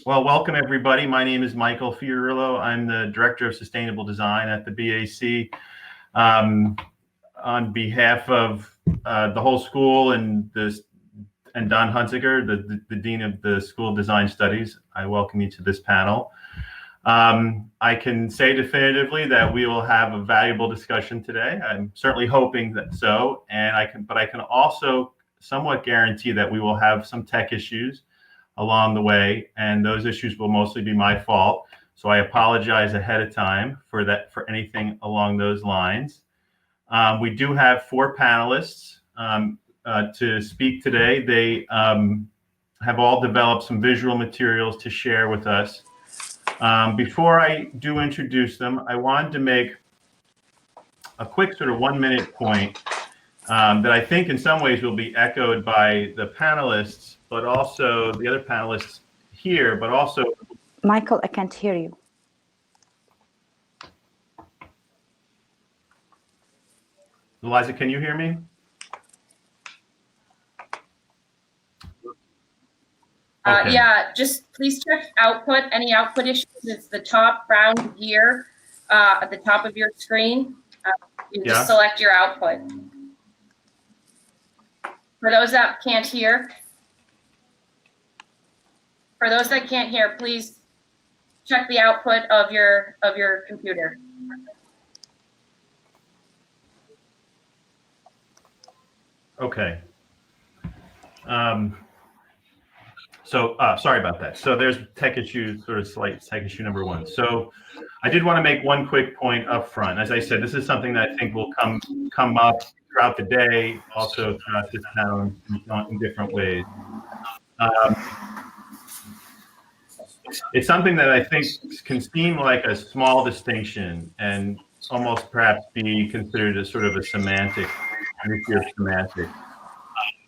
Well, welcome everybody. My name is Michael Fiorillo. I'm the Director of Sustainable Design at the BAC. On behalf of the whole school and Don Hunziker, the Dean of the School of Design Studies, I welcome you to this panel. I can say definitively that we will have a valuable discussion today. I'm certainly hoping that so, but I can also somewhat guarantee that we will have some tech issues along the way, and those issues will mostly be my fault. So I apologize ahead of time for anything along those lines. We do have 4 panelists to speak today. They have all developed some visual materials to share with us. Before I do introduce them, I wanted to make a quick sort of 1-minute point that I think in some ways will be echoed by the panelists, but also the other panelists here, but also... Michael, I can't hear you. Eliza, can you hear me? Okay. Yeah, just please check output. Any output issues, it's the top round gear at the top of your screen. You just select your output. For those that can't hear, please check the output of your computer. Okay. Sorry about that. So there's tech issue, sort of slight tech issue number 1. So I did want to make one quick point up front. As I said, this is something that I think will come up throughout the day, also throughout this panel in different ways. It's something that I think can seem like a small distinction and almost perhaps be considered as sort of a semantic, nuclear semantic.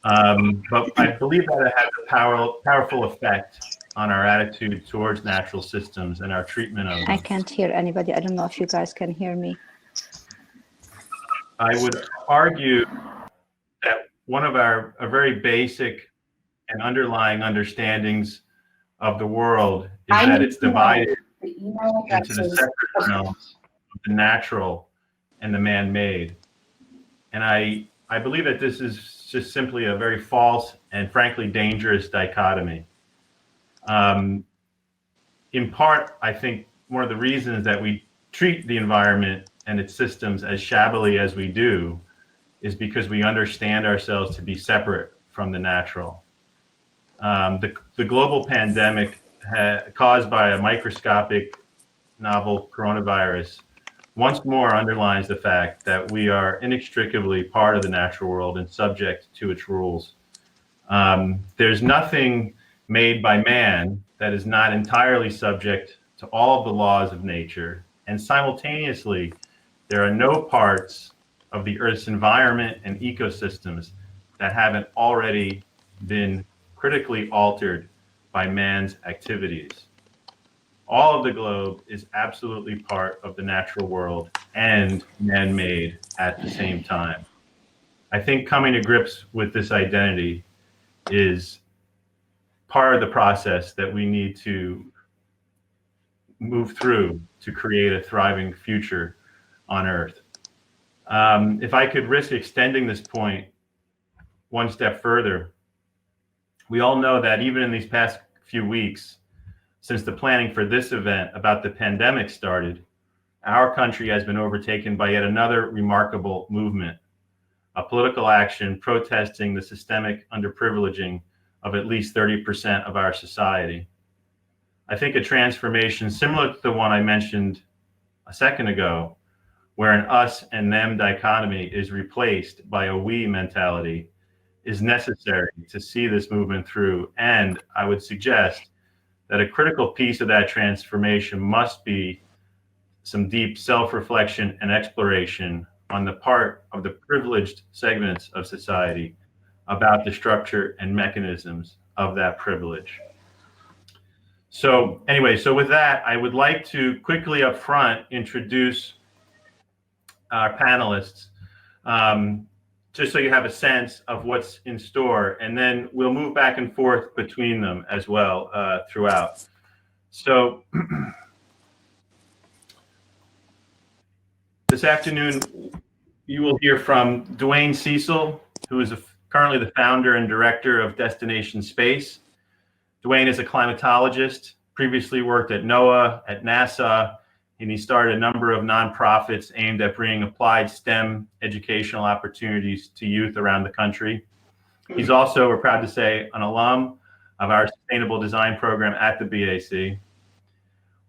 But I believe that it has a powerful effect on our attitude towards natural systems and our treatment of them. I can't hear anybody. I don't know if you guys can hear me. I would argue that one of our very basic and underlying understandings of the world is that it's divided into the separate realms of the natural and the man-made. And I believe that this is just simply a very false and frankly dangerous dichotomy. In part, I think one of the reasons that we treat the environment and its systems as shabbily as we do is because we understand ourselves to be separate from the natural. The global pandemic caused by a microscopic novel coronavirus once more underlines the fact that we are inextricably part of the natural world and subject to its rules. There's nothing made by man that is not entirely subject to all of the laws of nature, and simultaneously, there are no parts of the Earth's environment and ecosystems that haven't already been critically altered by man's activities. All of the globe is absolutely part of the natural world and man-made at the same time. I think coming to grips with this identity is part of the process that we need to move through to create a thriving future on Earth. If I could risk extending this point one step further, we all know that even in these past few weeks, since the planning for this event about the pandemic started, our country has been overtaken by yet another remarkable movement, a political action protesting the systemic underprivileging of at least 30% of our society. I think a transformation similar to the one I mentioned a second ago, where an us and them dichotomy is replaced by a we mentality, is necessary to see this movement through. And I would suggest that a critical piece of that transformation must be some deep self-reflection and exploration on the part of the privileged segments of society about the structure and mechanisms of that privilege. So anyway, so with that, I would like to quickly up front introduce our panelists. just so you have a sense of what's in store, and then we'll move back and forth between them as well throughout. So this afternoon, you will hear from DeWayne Cecil, who is currently the founder and director of Destination Space. DeWayne is a climatologist, previously worked at NOAA, at NASA, and he started a number of nonprofits aimed at bringing applied STEM educational opportunities to youth around the country. He's also, we're proud to say, an alum of our Sustainable Design program at the BAC.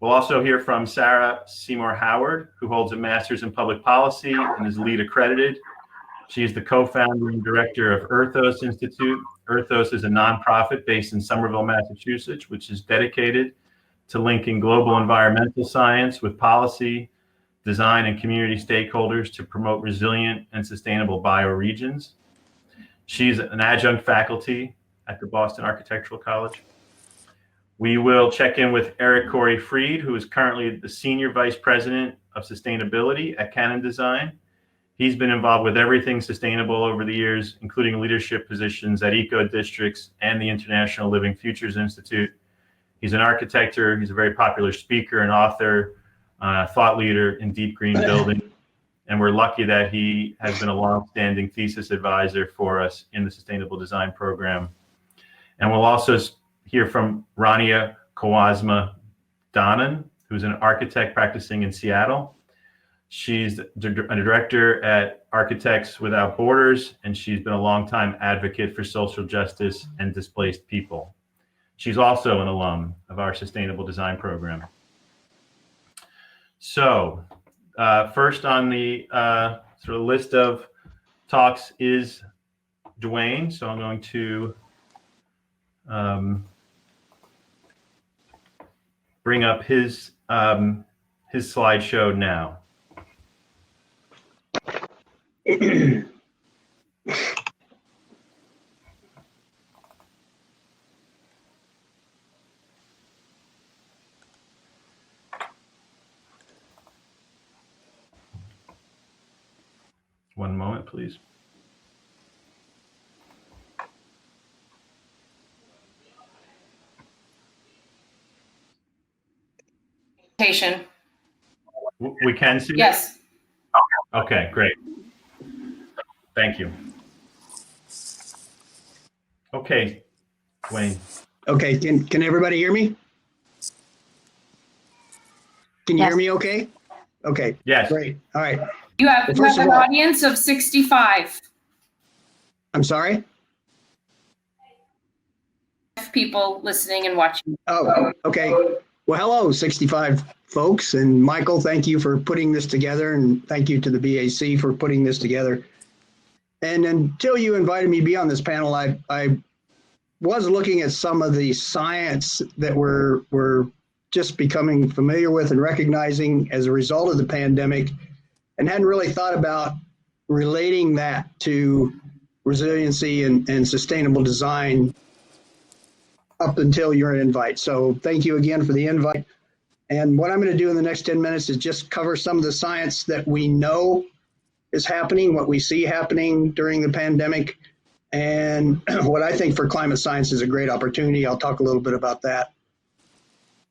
We'll also hear from Sarah Seymour Howard, who holds a master's in public policy and is LEED accredited. She is the co-founder and director of Earthos Institute. Earthos is a nonprofit based in Somerville, Massachusetts, which is dedicated to linking global environmental science with policy, design, and community stakeholders to promote resilient and sustainable bioregions. She's an adjunct faculty at the Boston Architectural College. We will check in with Eric Corey Freed, who is currently the Senior Vice President of Sustainability at CannonDesign. He's been involved with everything sustainable over the years, including leadership positions at eco districts and the International Living Futures Institute. He's an architect, he's a very popular speaker and author, thought leader in deep green building. And we're lucky that he has been a longstanding thesis advisor for us in the Sustainable Design program. And we'll also hear from Rania Qawasma-Dana, who's an architect practicing in Seattle. She's a director at Architects Without Borders, and she's been a longtime advocate for social justice and displaced people. She's also an alum of our Sustainable Design program. So first on the sort of list of talks is DeWayne. So I'm going to bring up his slideshow now. One moment, please. We can see? Yes. Okay, great. Thank you. Okay, Wayne. Okay, can everybody hear me? Can you Yes. hear me okay? Okay. Yes. Great. All right. You have First of an all- audience of 65 I'm sorry? people listening and watching. Oh, okay. Well, hello, 65 folks. And Michael, thank you for putting this together. And thank you to the BAC for putting this together. And until you invited me to be on this panel, I was looking at some of the science that we're just becoming familiar with and recognizing as a result of the pandemic, and hadn't really thought about relating that to resiliency and sustainable design up until your invite. So thank you again for the invite. And what I'm going to do in the next 10 minutes is just cover some of the science that we know is happening, what we see happening during the pandemic, and what I think for climate science is a great opportunity. I'll talk a little bit about that.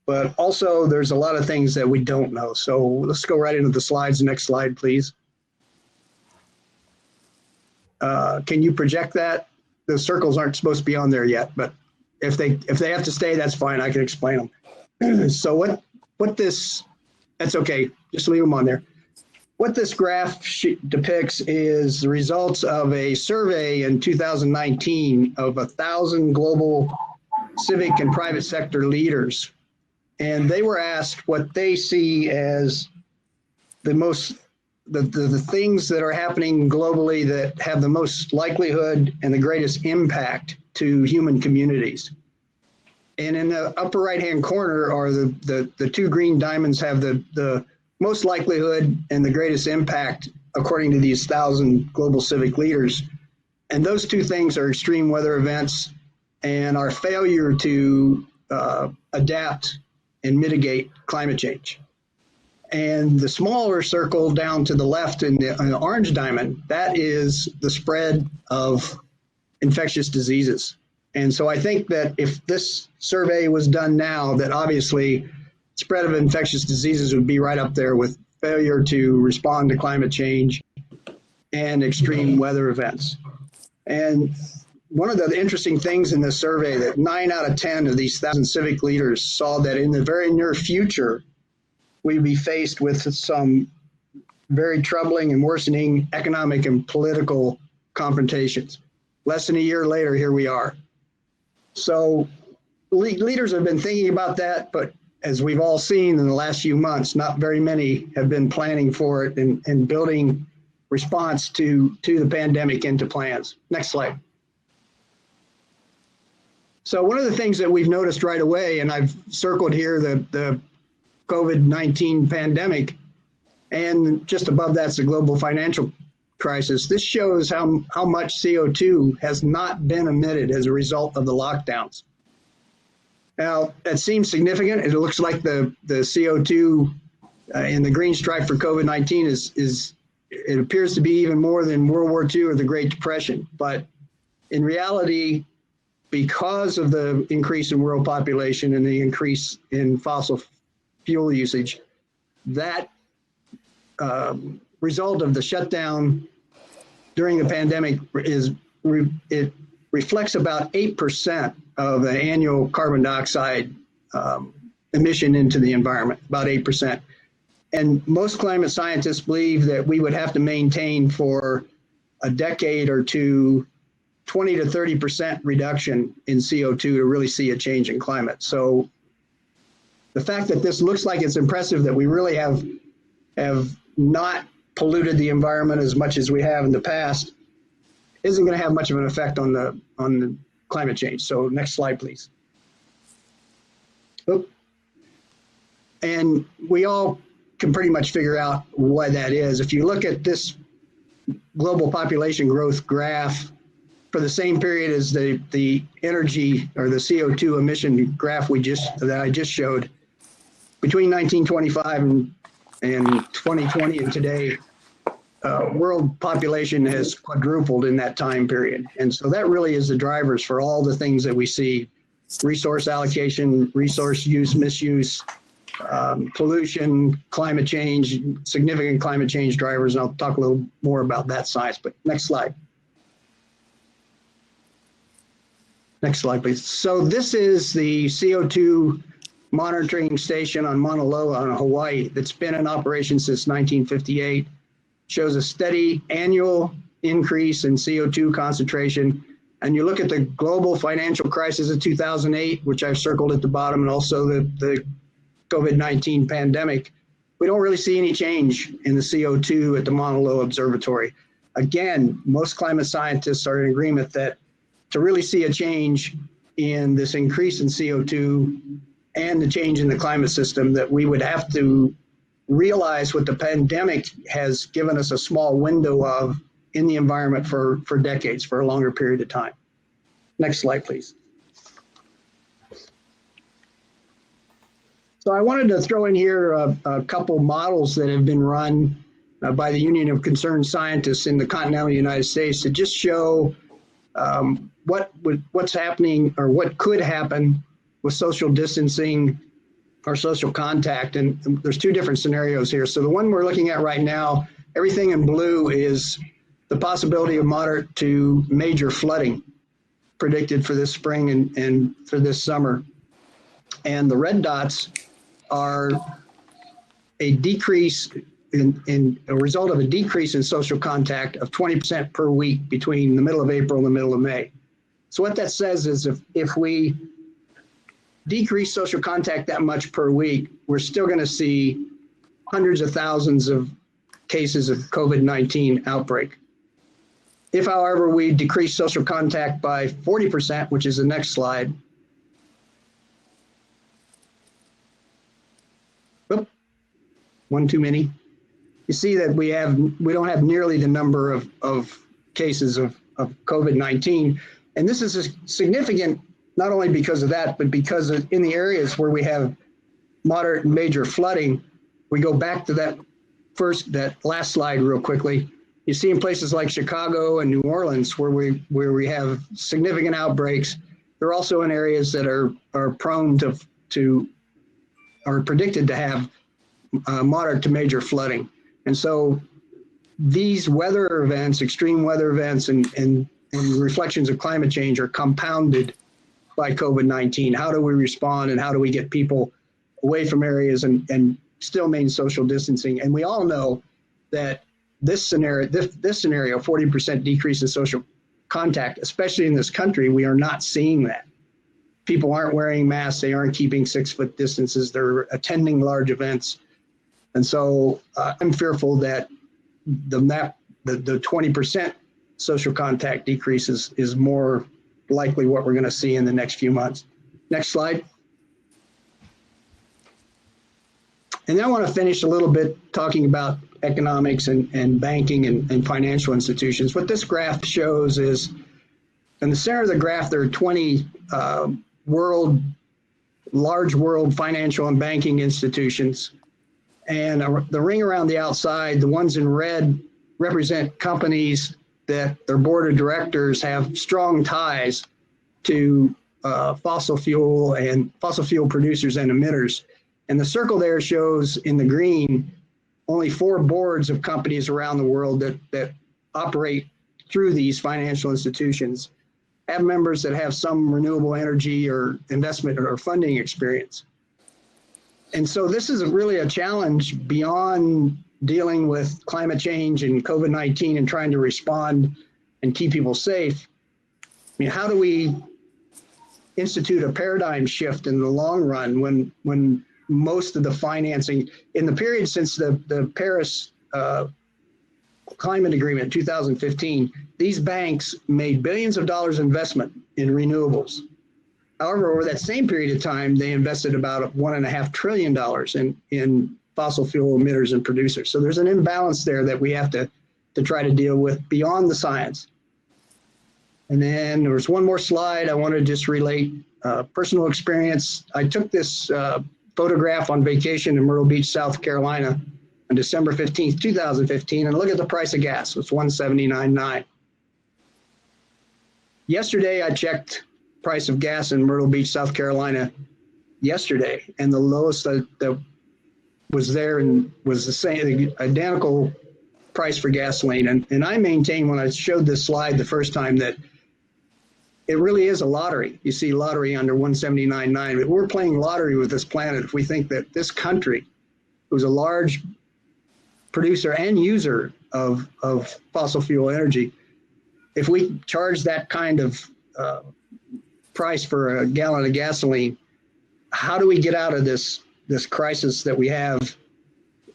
But also there's a lot of things that we don't know. So let's go right into the slides. Next slide, please. Can you project that? The circles aren't supposed to be on there yet, but if they have to stay, that's fine. I can explain them. So what this, that's okay. Just leave them on there. What this graph depicts is the results of a survey in 2019 of 1,000 global civic and private sector leaders. And they were asked what they see as the things that are happening globally that have the most likelihood and the greatest impact to human communities. And in the upper right-hand corner are the two green diamonds have the most likelihood and the greatest impact according to these 1,000 global civic leaders. And those two things are extreme weather events and our failure to adapt and mitigate climate change. And the smaller circle down to the left in the orange diamond, that is the spread of infectious diseases. And so I think that if this survey was done now, that obviously spread of infectious diseases would be right up there with failure to respond to climate change and extreme weather events. And one of the interesting things in this survey that 9 out of 10 of these 1,000 civic leaders saw that in the very near future, we'd be faced with some very troubling and worsening economic and political confrontations. Less than a year later, here we are. So leaders have been thinking about that, but as we've all seen in the last few months, not very many have been planning for it and building response to the pandemic into plans. Next slide. So one of the things that we've noticed right away, and I've circled here the COVID-19 pandemic, and just above that's the global financial crisis. This shows how much CO2 has not been emitted as a result of the lockdowns. Now, that seems significant. It looks like the CO2 in the green stripe for COVID-19 is it appears to be even more than World War II or the Great Depression. But in reality, because of the increase in world population and the increase in fossil fuel usage, that result of the shutdown during the pandemic it reflects about 8% of the annual carbon dioxide emission into the environment, about 8%. And most climate scientists believe that we would have to maintain for a decade or two 20 to 30% reduction in CO2 to really see a change in climate. So the fact that this looks like it's impressive that we really have not polluted the environment as much as we have in the past isn't going to have much of an effect on the climate change. So next slide, please. Oop. And we all can pretty much figure out why that is. If you look at this global population growth graph for the same period as the energy or the CO2 emission graph that I just showed, between 1925 and 2020 and today, world population has quadrupled in that time period. And so that really is the drivers for all the things that we see: resource allocation, resource use, misuse, pollution, climate change, significant climate change drivers. And I'll talk a little more about that science, but next slide. Next slide, please. So this is the CO2 monitoring station on Mauna Loa on Hawaii that's been in operation since 1958. Shows a steady annual increase in CO2 concentration. And you look at the global financial crisis of 2008, which I've circled at the bottom, and also the COVID-19 pandemic, we don't really see any change in the CO2 at the Mauna Loa Observatory. Again, most climate scientists are in agreement that to really see a change in this increase in CO2 and the change in the climate system, that we would have to realize what the pandemic has given us a small window of in the environment for decades, for a longer period of time. Next slide, please. So I wanted to throw in here a couple models that have been run by the Union of Concerned Scientists in the continental United States to just show what's happening or what could happen with social distancing or social contact. And there's two different scenarios here. So the one we're looking at right now, everything in blue is the possibility of moderate to major flooding predicted for this spring and for this summer. And the red dots are a decrease in a result of a decrease in social contact of 20% per week between the middle of April and the middle of May. So what that says is if we decrease social contact that much per week, we're still going to see hundreds of thousands of cases of COVID-19 outbreak. If, however, we decrease social contact by 40%, which is the next slide, oop, one too many. You see that we don't have nearly the number of cases of COVID-19. And this is significant not only because of that, but because in the areas where we have moderate and major flooding, we go back to that last slide real quickly. You see in places like Chicago and New Orleans where we have significant outbreaks, they're also in areas that are prone to are predicted to have moderate to major flooding. And so these weather events, extreme weather events and reflections of climate change are compounded by COVID-19. How do we respond and how do we get people away from areas and still maintain social distancing? And we all know that this scenario, 40% decrease in social contact, especially in this country, we are not seeing that. People aren't wearing masks, they aren't keeping 6-foot distances, they're attending large events. And so I'm fearful that the 20% social contact decrease is more likely what we're going to see in the next few months. Next slide. And then I want to finish a little bit talking about economics and banking and financial institutions. What this graph shows is, in the center of the graph, there are 20 large world financial and banking institutions. And the ring around the outside, the ones in red, represent companies that their board of directors have strong ties to fossil fuel producers and emitters. And the circle there shows in the green only 4 boards of companies around the world that operate through these financial institutions have members that have some renewable energy or investment or funding experience. And so this is really a challenge beyond dealing with climate change and COVID-19 and trying to respond and keep people safe. I mean, how do we institute a paradigm shift in the long run when most of the financing in the period since the Paris climate agreement in 2015, these banks made billions of dollars investment in renewables. However, over that same period of time, they invested about $1.5 trillion in fossil fuel emitters and producers. So there's an imbalance there that we have to try to deal with beyond the science. And then there was one more slide. I want to just relate personal experience. I took this photograph on vacation in Myrtle Beach, South Carolina on December 15th, 2015, and look at the price of gas. It's $1.79.9. Yesterday, I checked price of gas in Myrtle Beach, South Carolina yesterday, and the lowest that was there and was the same, identical price for gasoline. And I maintain when I showed this slide the first time that it really is a lottery. You see lottery under 179.9, but we're playing lottery with this planet if we think that this country, who's a large producer and user of fossil fuel energy, if we charge that kind of price for a gallon of gasoline, how do we get out of this crisis that we have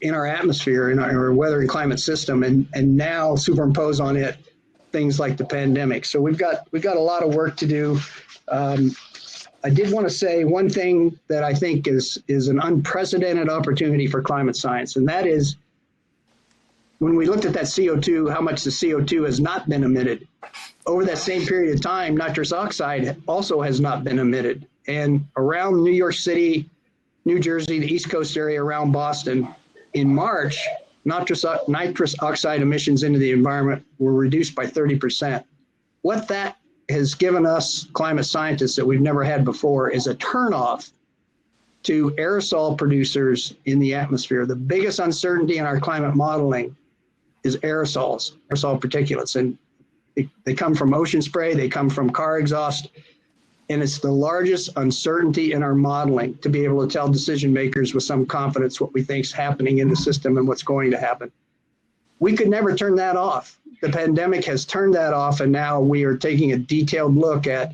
in our atmosphere, in our weather and climate system, and now superimpose on it things like the pandemic? So we've got a lot of work to do. I did want to say one thing that I think is an unprecedented opportunity for climate science, and that is when we looked at that CO2, how much the CO2 has not been emitted. Over that same period of time, nitrous oxide also has not been emitted. And around New York City, New Jersey, the East Coast area around Boston, in March, nitrous oxide emissions into the environment were reduced by 30%. What that has given us climate scientists that we've never had before is a turnoff to aerosol producers in the atmosphere. The biggest uncertainty in our climate modeling is aerosol particulates. And they come from ocean spray, they come from car exhaust, and it's the largest uncertainty in our modeling to be able to tell decision makers with some confidence what we think is happening in the system and what's going to happen. We could never turn that off. The pandemic has turned that off, and now we are taking a detailed look at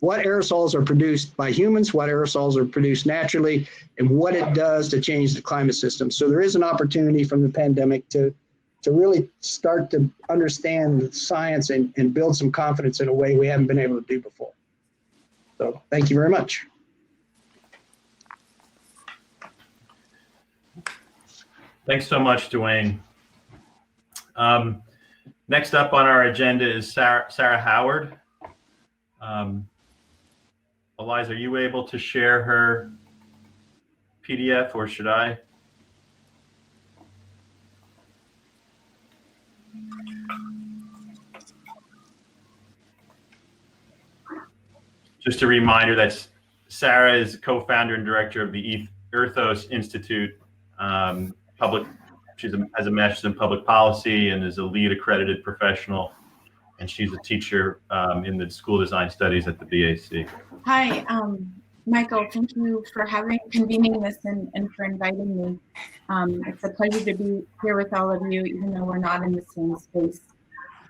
what aerosols are produced by humans, what aerosols are produced naturally, and what it does to change the climate system. So there is an opportunity from the pandemic to really start to understand the science and build some confidence in a way we haven't been able to do before. So thank you very much. Thanks so much, DeWayne. Next up on our agenda is Sarah Howard. Eliza, are you able to share her PDF, or should I? Just a reminder that Sarah is co-founder and director of the Earthos Institute. She has a master's in public policy and is a lead accredited professional. And she's a teacher in the school design studies at the BAC. Hi, Michael, thank you for convening this and for inviting me. It's a pleasure to be here with all of you, even though we're not in the same space.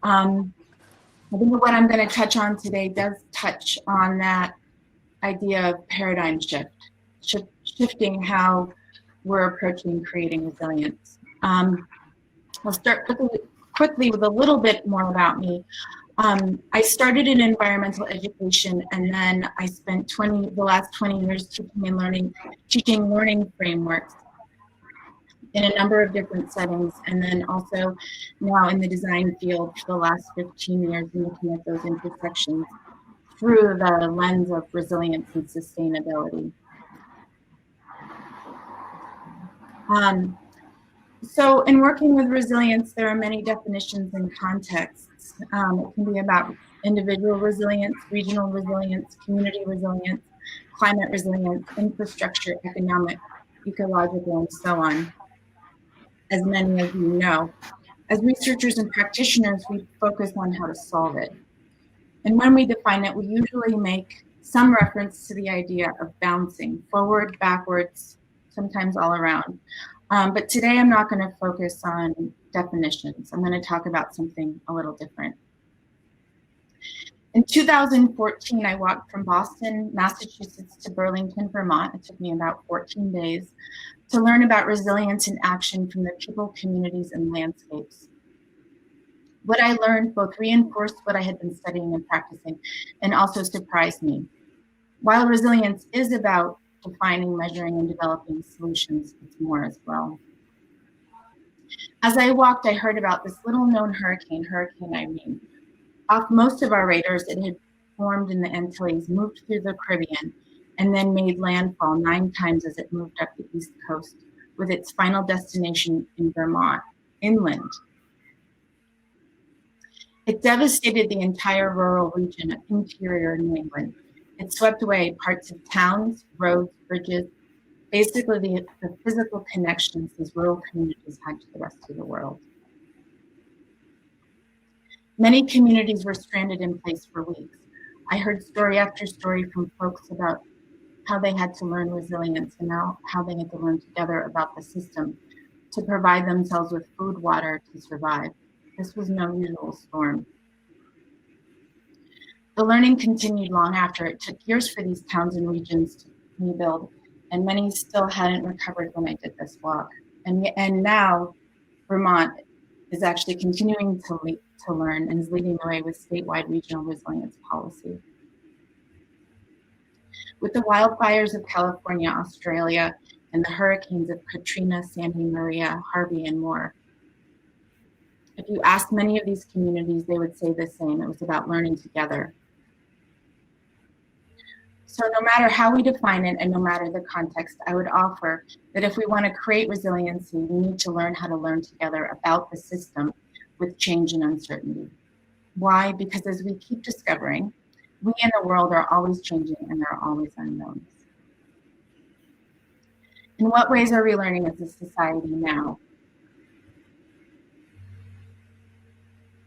I think what I'm going to touch on today does touch on that idea of paradigm shifting how we're approaching creating resilience. I'll start quickly with a little bit more about me. I started in environmental education, and then I spent the last 20 years teaching learning frameworks in a number of different settings, and then also now in the design field for the last 15 years, looking at those intersections through the lens of resilience and sustainability. So in working with resilience, there are many definitions and contexts. It can be about individual resilience, regional resilience, community resilience, climate resilience, infrastructure, economic, ecological, and so on, as many of you know. As researchers and practitioners, we focus on how to solve it. And when we define it, we usually make some reference to the idea of bouncing forward, backwards, sometimes all around. But today I'm not going to focus on definitions. I'm going to talk about something a little different. In 2014, I walked from Boston, Massachusetts to Burlington, Vermont. It took me about 14 days to learn about resilience in action from the people, communities, and landscapes. What I learned both reinforced what I had been studying and practicing, and also surprised me. While resilience is about defining, measuring, and developing solutions, it's more as well. As I walked, I heard about this little-known hurricane, Hurricane Irene. Off most of our radars, it had formed in the Antilles, moved through the Caribbean, and then made landfall 9 times as it moved up the East Coast, with its final destination in Vermont, inland. It devastated the entire rural region of interior New England. It swept away parts of towns, roads, bridges, basically the physical connections these rural communities had to the rest of the world. Many communities were stranded in place for weeks. I heard story after story from folks about how they had to learn resilience and how they had to learn together about the system to provide themselves with food, water to survive. This was no usual storm. The learning continued long after. It took years for these towns and regions to rebuild, and many still hadn't recovered when I did this walk. And now Vermont is actually continuing to learn and is leading the way with statewide regional resilience policy. With the wildfires of California, Australia, and the hurricanes of Katrina, Sandy, Maria, Harvey, and more, if you ask many of these communities, they would say the same. It was about learning together. So no matter how we define it and no matter the context, I would offer that if we want to create resiliency, we need to learn how to learn together about the system with change and uncertainty. Why? Because as we keep discovering, we in the world are always changing and there are always unknowns. In what ways are we learning as a society now?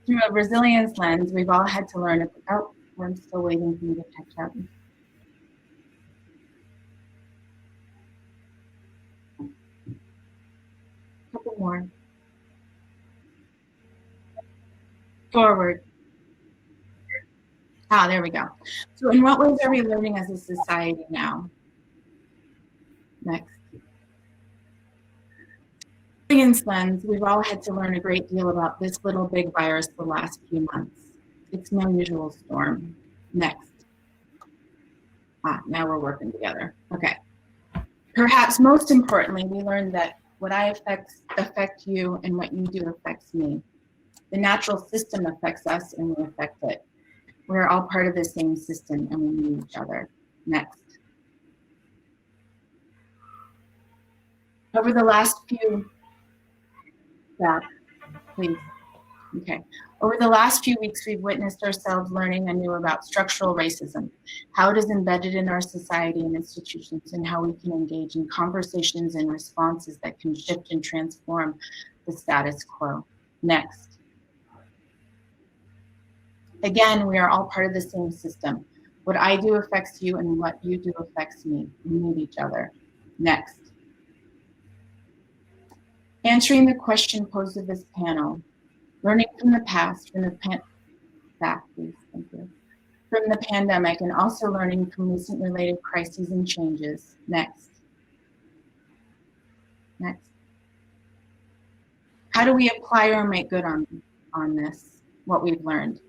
Through a resilience lens, we've all had to learn about, I'm still waiting for you to catch up. A couple more. Forward. There we go. So in what ways are we learning as a society now? Next. Resilience lens, we've all had to learn a great deal about this little big virus the last few months. It's no usual storm. Next. Now we're working together. Okay. Perhaps most importantly, we learned that what I affect you and what you do affects me. The natural system affects us and we affect it. We're all part of the same system and we need each other. Next. Over the last few, please. Okay. Over the last few weeks, we've witnessed ourselves learning anew about structural racism, how it is embedded in our society and institutions, and how we can engage in conversations and responses that can shift and transform the status quo. Next. Again, we are all part of the same system. What I do affects you, and what you do affects me. We need each other. Next. Answering the question posed to this panel, learning from the past, from the pandemic, and also learning from recent related crises and changes. Next. Next. How do we apply or make good on this, what we've learned?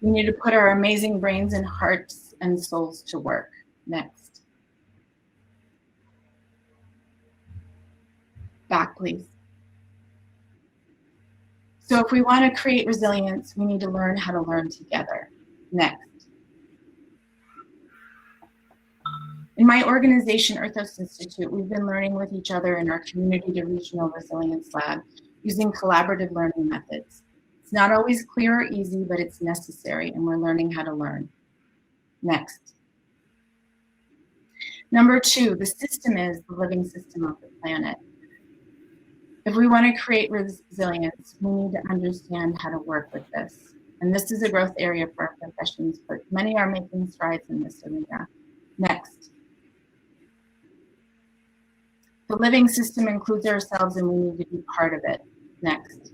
We need to put our amazing brains and hearts and souls to work. Next. Back, please. So if we want to create resilience, we need to learn how to learn together. Next. In my organization, Earthos Institute, we've been learning with each other in our community to regional resilience lab using collaborative learning methods. It's not always clear or easy, but it's necessary, and we're learning how to learn. Next. Number 2, the system is the living system of the planet. If we want to create resilience, we need to understand how to work with this. And this is a growth area for our professions, but many are making strides in this arena. Next. The living system includes ourselves, and we need to be part of it. Next.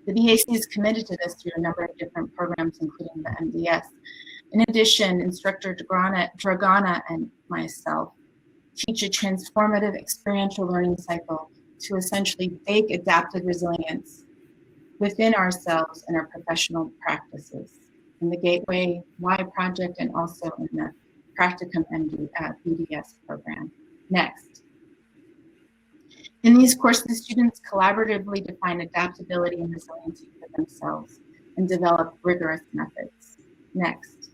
The BAC is committed to this through a number of different programs, including the MDS. In addition, instructor Dragana and myself teach a transformative experiential learning cycle to essentially bake adapted resilience within ourselves and our professional practices in the Gateway Y project and also in the Practicum BDS program. Next. In these courses, students collaboratively define adaptability and resiliency for themselves and develop rigorous methods. Next.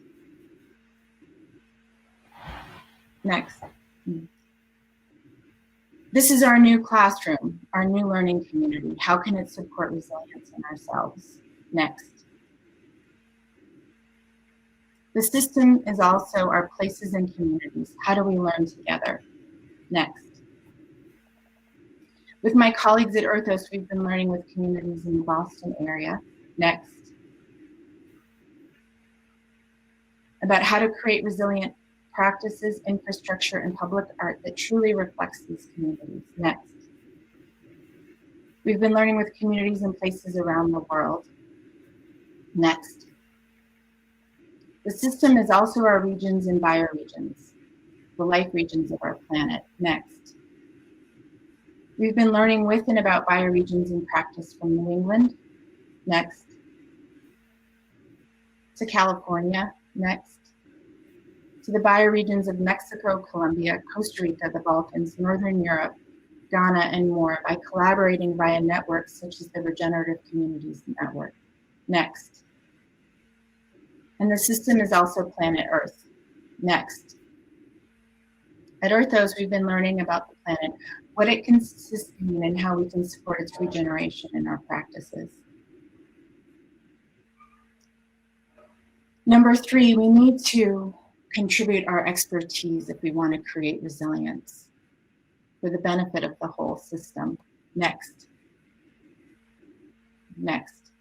Next. This is our new classroom, our new learning community. How can it support resilience in ourselves? Next. The system is also our places and communities. How do we learn together? Next. With my colleagues at Earthos, we've been learning with communities in the Boston area. Next. About how to create resilient practices, infrastructure, and public art that truly reflects these communities. Next. We've been learning with communities and places around the world. Next. The system is also our regions and bioregions, the life regions of our planet. Next. We've been learning with and about bioregions in practice from New England. Next. To California. Next. To the bioregions of Mexico, Colombia, Costa Rica, the Balkans, Northern Europe, Ghana, and more by collaborating via networks such as the Regenerative Communities Network. Next. And the system is also planet Earth. Next. At Earthos, we've been learning about the planet, what it can sustain, and how we can support its regeneration in our practices. Number 3, we need to contribute our expertise if we want to create resilience for the benefit of the whole system. Next. Next.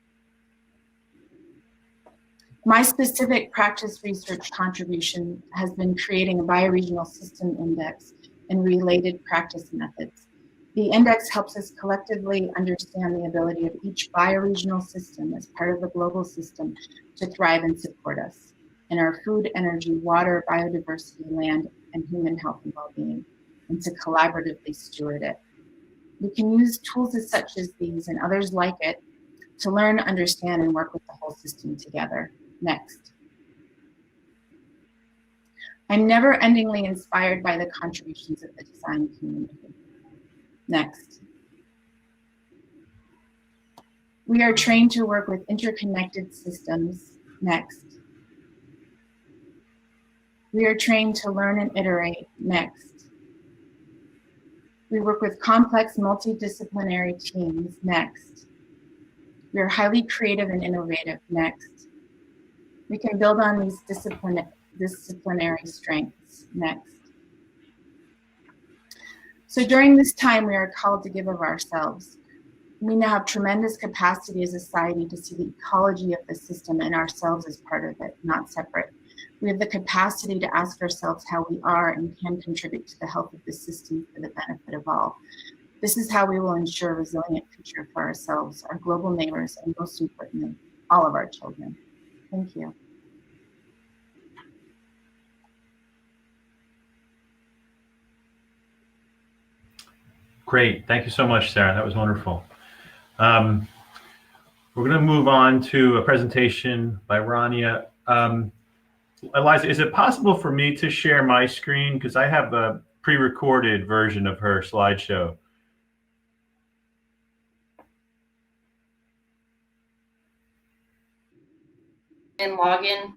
My specific practice research contribution has been creating a bioregional system index and related practice methods. The index helps us collectively understand the ability of each bioregional system as part of the global system to thrive and support us in our food, energy, water, biodiversity, land, and human health and well-being, and to collaboratively steward it. We can use tools such as these and others like it to learn, understand, and work with the whole system together. Next. I'm never-endingly inspired by the contributions of the design community. Next. We are trained to work with interconnected systems. Next. We are trained to learn and iterate. Next. We work with complex multidisciplinary teams. Next. We are highly creative and innovative. Next. We can build on these disciplinary strengths. Next. So during this time, we are called to give of ourselves. We now have tremendous capacity as a society to see the ecology of the system and ourselves as part of it, not separate. We have the capacity to ask ourselves how we are and can contribute to the health of the system for the benefit of all. This is how we will ensure a resilient future for ourselves, our global neighbors, and most importantly, all of our children. Thank you. Great. Thank you so much, Sarah. That was wonderful. We're going to move on to a presentation by Rania. Eliza, is it possible for me to share my screen? Because I have a pre-recorded version of her slideshow. And login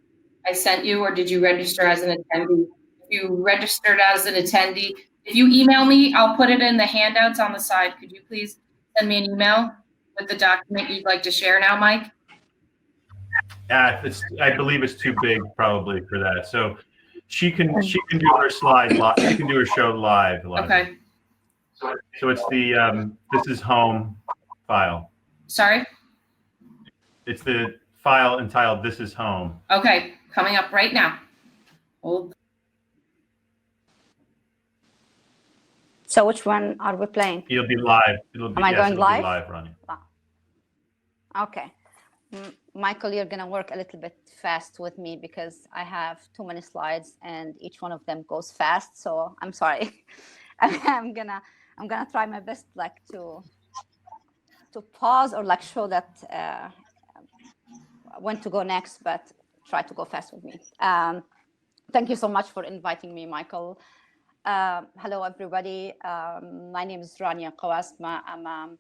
I sent you, or did you register as an attendee? If you registered as an attendee, if you email me, I'll put it in the handouts on the side. Could you please send me an email with the document you'd like to share now, Mike? I believe it's too big probably for that. So she can do her slide live. She can do her show live. Okay. So it's the this is home file. Sorry? It's the file entitled This is Home. Okay, coming up right now. Hold. So which one are we playing? It'll be live. Am I going live? Be live, Ronnie. Okay. Michael, you're going to work a little bit fast with me because I have too many slides and each one of them goes fast. So I'm sorry. I'm gonna try my best like to pause or like show that when to go next, but try to go fast with me. Thank you so much for inviting me, Michael. Hello, everybody. My name is Rania Qawasma. I'm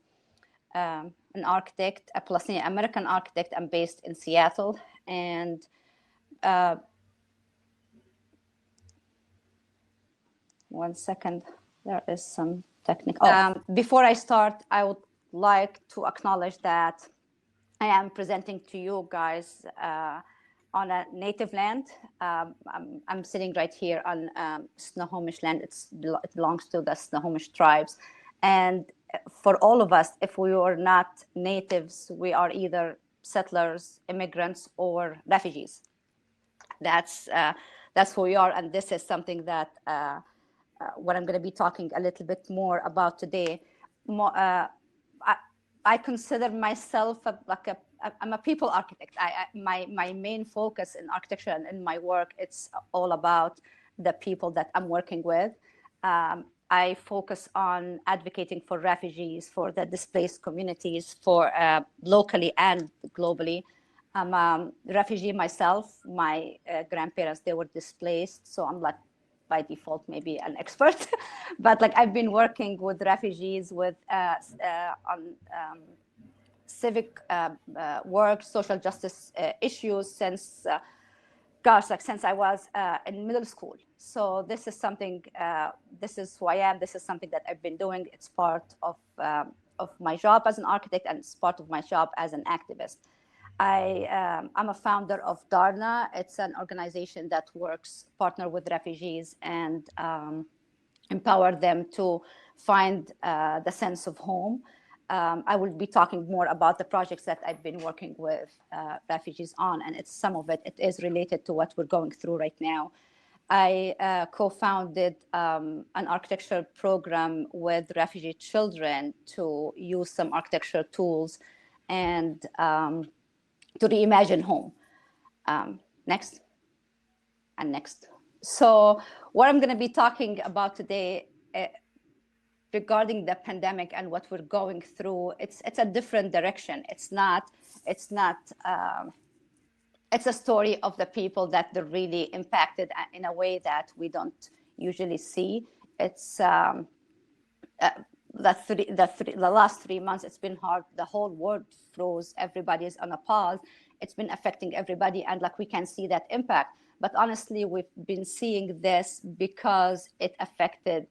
an architect, a Palestinian American architect. I'm based in Seattle. And one second, there is some technical. Before I start, I would like to acknowledge that I am presenting to you guys on a native land. I'm sitting right here on Snohomish land. It belongs to the Snohomish tribes. And for all of us, if we are not natives, we are either settlers, immigrants, or refugees. That's who we are. And this is something that what I'm going to be talking a little bit more about today. I consider myself I'm a people architect. My main focus in architecture and in my work, it's all about the people that I'm working with. I focus on advocating for refugees, for the displaced communities, for locally and globally. I'm a refugee myself. My grandparents, they were displaced. So I'm like, by default, maybe an expert. But like I've been working with refugees with on civic work, social justice issues since since I was in middle school. So this is something, this is who I am. This is something that I've been doing. It's part of my job as an architect, and it's part of my job as an activist. I'm a founder of Dana. It's an organization that partner with refugees and empower them to find the sense of home. I will be talking more about the projects that I've been working with refugees on, and some of it is related to what we're going through right now. I co-founded an architecture program with refugee children to use some architecture tools and to reimagine home. Next and next. So what I'm going to be talking about today regarding the pandemic and what we're going through, it's a different direction. It's a story of the people that they're really impacted in a way that we don't usually see. It's the last 3 months, it's been hard. The whole world froze. Everybody's on a pause. It's been affecting everybody, and like we can see that impact. But honestly, we've been seeing this because it affected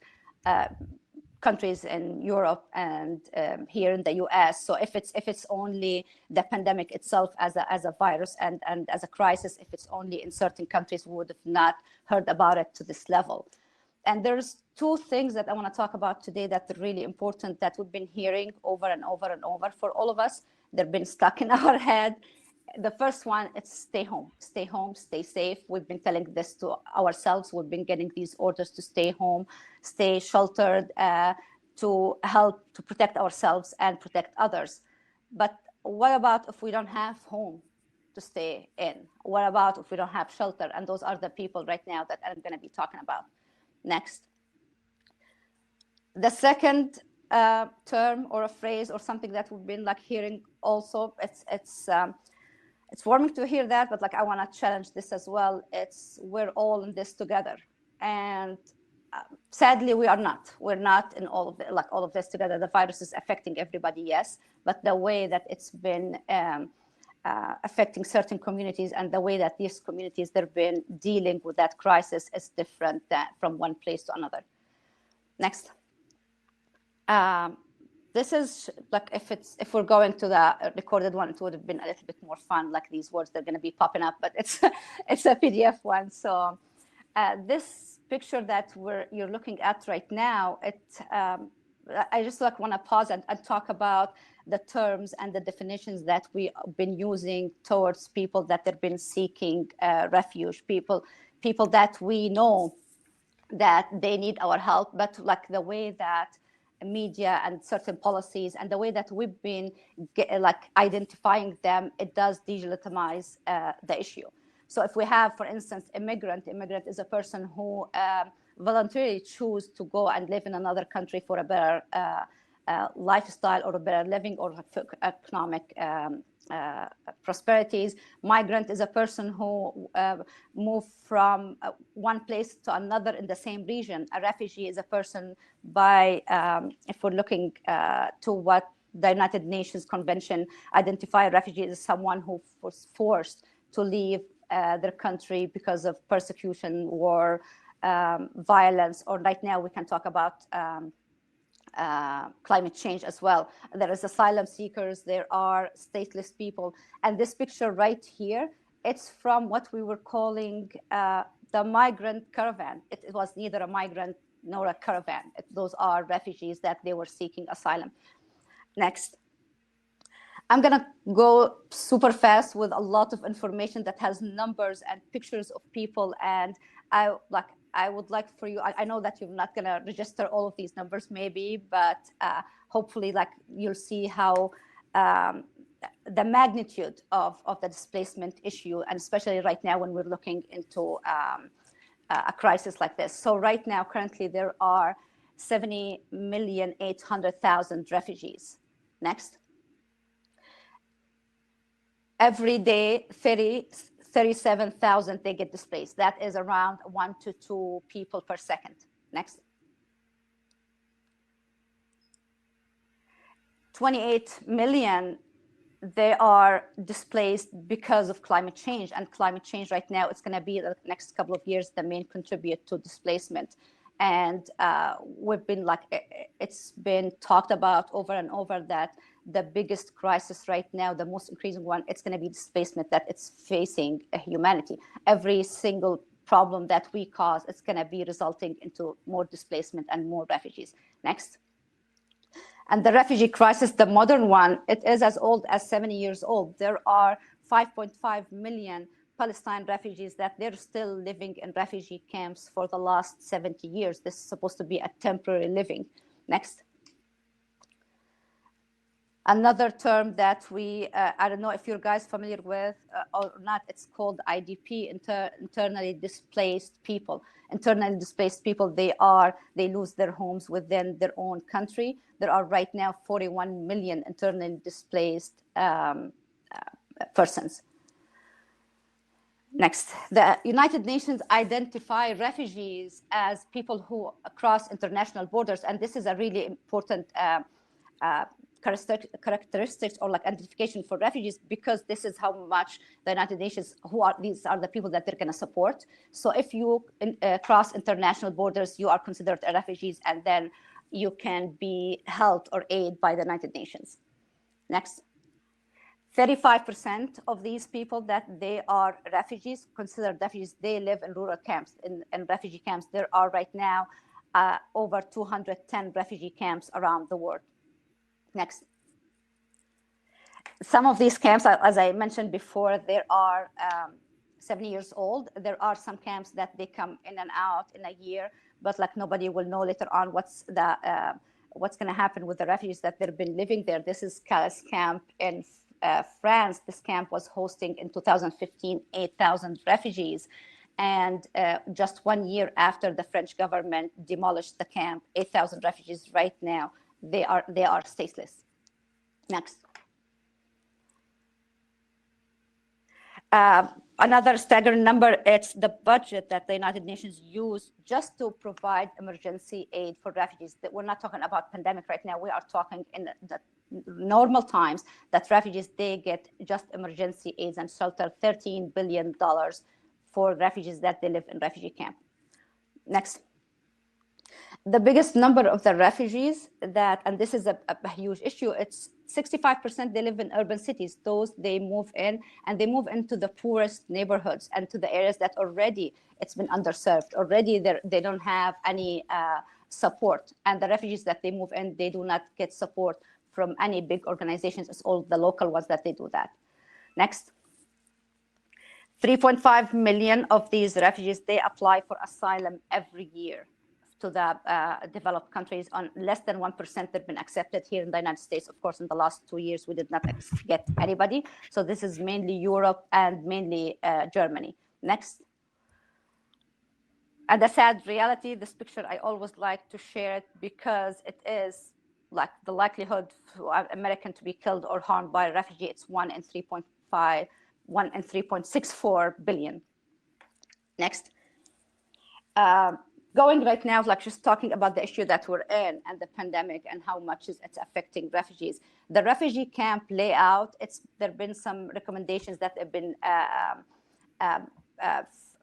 countries in Europe and here in the US. So if it's only the pandemic itself as a virus and as a crisis, if it's only in certain countries, we would have not heard about it to this level. And there's two things that I want to talk about today that are really important that we've been hearing over and over and over for all of us. They've been stuck in our head. The first one, it's stay home, stay safe. We've been telling this to ourselves. We've been getting these orders to stay home, stay sheltered, to help to protect ourselves and protect others. But what about if we don't have home to stay in? What about if we don't have shelter? And those are the people right now that I'm going to be talking about. Next. The second term or a phrase or something that we've been like hearing also, it's warming to hear that, but like I want to challenge this as well. It's we're all in this together, and sadly we are not. We're not in all of this together. The virus is affecting everybody, yes, but the way that it's been affecting certain communities and the way that these communities they've been dealing with that crisis is different from one place to another. Next. This is like if we're going to the recorded one, it would have been a little bit more fun. Like these words, they're going to be popping up, but it's a PDF one. So this picture that you're looking at right now, I just like want to pause and talk about the terms and the definitions that we've been using towards people that have been seeking refuge, people that we know that they need our help, but like the way that media and certain policies and the way that we've been identifying them, it does delegitimize the issue. So if we have, for instance, immigrant is a person who voluntarily choose to go and live in another country for a better lifestyle or a better living or economic prosperities. Migrant is a person who moved from one place to another in the same region. A refugee is a person if we're looking to what the United Nations Convention identify a refugee as someone who was forced to leave their country because of persecution, war, violence, or right now we can talk about climate change as well. There is asylum seekers, there are stateless people. And this picture right here, it's from what we were calling the migrant caravan. It was neither a migrant nor a caravan. Those are refugees that they were seeking asylum. Next. I'm gonna go super fast with a lot of information that has numbers and pictures of people. And I would like for you, I know that you're not going to register all of these numbers maybe, but hopefully like you'll see how the magnitude of the displacement issue, and especially right now when we're looking into a crisis like this. So right now, currently, there are 70,800,000 refugees. Next. Every day, 37,000 they get displaced. That is around 1 to 2 people per second. Next. 28 million, they are displaced because of climate change. And climate change right now, it's going to be the next couple of years the main contributor to displacement. And we've been it's been talked about over and over that the biggest crisis right now, the most increasing one, it's going to be displacement that it's facing humanity. Every single problem that we cause, it's going to be resulting into more displacement and more refugees. Next. And the refugee crisis, the modern one, it is as old as 70 years old. There are 5.5 million Palestine refugees that they're still living in refugee camps for the last 70 years. This is supposed to be a temporary living. Next. Another term that I don't know if you guys familiar with or not, it's called IDP, internally displaced people. Internally displaced people, they lose their homes within their own country. There are right now 41 million internally displaced persons. Next, the United Nations identify refugees as people who cross international borders, and this is a really important characteristics or like identification for refugees, because this is how much the United Nations, these are the people that they're going to support. So if you cross international borders, you are considered a refugees, and then you can be helped or aided by the United Nations. Next. 35% of these people that they are refugees, considered refugees, they live in rural camps, in refugee camps. There are right now over 210 refugee camps around the world. Next. Some of these camps, as I mentioned before, there are 70 years old. There are some camps that they come in and out in a year, but like nobody will know later on what's going to happen with the refugees that they've been living there. This is Calais camp in France. This camp was hosting in 2015 8,000 refugees, and just 1 year after the French government demolished the camp, 8,000 refugees right now they are stateless. Next. Another staggering number, it's the budget that the United Nations use just to provide emergency aid for refugees. We're not talking about pandemic right now. We are talking in the normal times that refugees, they get just emergency aids and shelter, $13 billion for refugees that they live in refugee camp. Next. The biggest number of the refugees that, and this is a huge issue, it's 65% they live in urban cities. Those they move in, and they move into the poorest neighborhoods and to the areas that already it's been underserved. Already they don't have any support. And the refugees that they move in, they do not get support from any big organizations. It's all the local ones that they do that. Next. 3.5 million of these refugees, they apply for asylum every year to the developed countries. On less than 1% they've been accepted here in the United States. Of course, in the last 2 years, we did not get anybody. So this is mainly Europe and mainly Germany. Next. And the sad reality, this picture, I always like to share it because it is like the likelihood for an American to be killed or harmed by a refugee, it's 1 in 3.64 billion. Next. Going right now, like just talking about the issue that we're in and the pandemic and how much it's affecting refugees. The refugee camp layout, there have been some recommendations that have been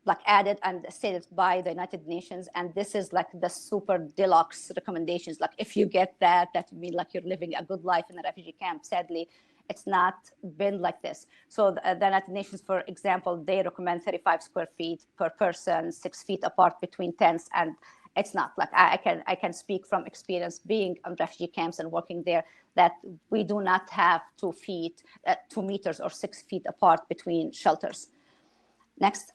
like added and stated by the United Nations. And this is like the super deluxe recommendations. Like if you get that would mean like you're living a good life in a refugee camp. Sadly, it's not been like this. So the United Nations, for example, they recommend 35 square feet per person, 6 feet apart between tents, and it's not like I can speak from experience being on refugee camps and working there that we do not have 2 meters or 6 feet apart between shelters. Next.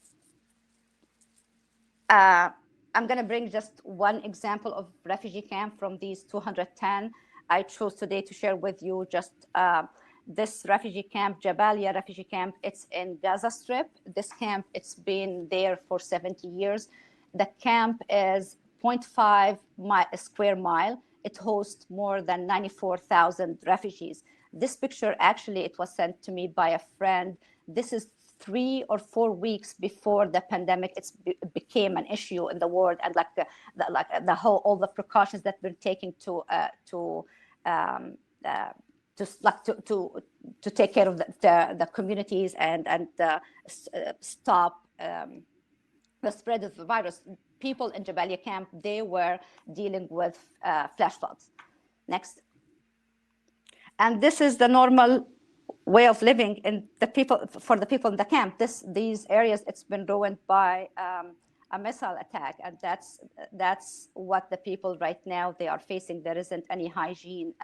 I'm going to bring just one example of refugee camp from these 210. I chose today to share with you just this refugee camp, Jabalia refugee camp. It's in Gaza Strip. This camp, it's been there for 70 years. The camp is 0.5 square mile. It hosts more than 94,000 refugees. This picture, actually, it was sent to me by a friend. This is 3 or 4 weeks before the pandemic became an issue in the world, and like all the precautions that we're taking to take care of the communities and stop the spread of the virus. People in Jabalia camp, they were dealing with flash floods. Next. And this is the normal way of living for the people in the camp. These areas, it's been ruined by a missile attack, and that's what the people right now they are facing. There isn't any hygiene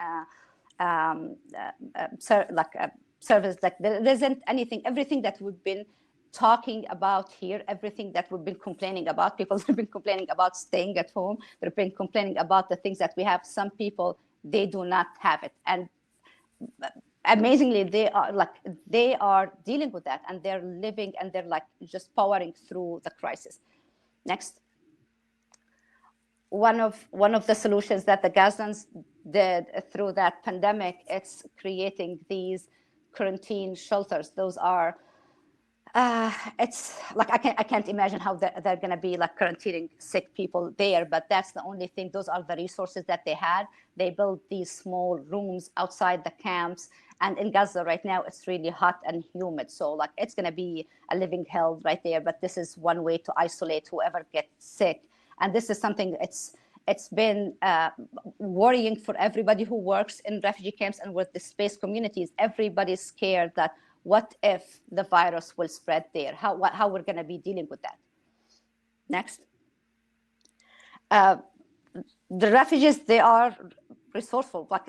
service, like there isn't anything. Everything that we've been talking about here, everything that we've been complaining about, people have been complaining about staying at home, they've been complaining about the things that we have. Some people, they do not have it, and amazingly, they are dealing with that, and they're living, and they're like just powering through the crisis. Next. One of the solutions that the Gazans did through that pandemic, it's creating these quarantine shelters. Those are, it's like I can't imagine how they're going to be like quarantining sick people there, but that's the only thing. Those are the resources that they had. They built these small rooms outside the camps, and in Gaza right now it's really hot and humid, so like it's going to be a living hell right there. But this is one way to isolate whoever gets sick. And this is something, It's been worrying for everybody who works in refugee camps and with displaced communities. Everybody's scared that what if the virus will spread there? How we're going to be dealing with that? Next. The refugees, they are resourceful. Like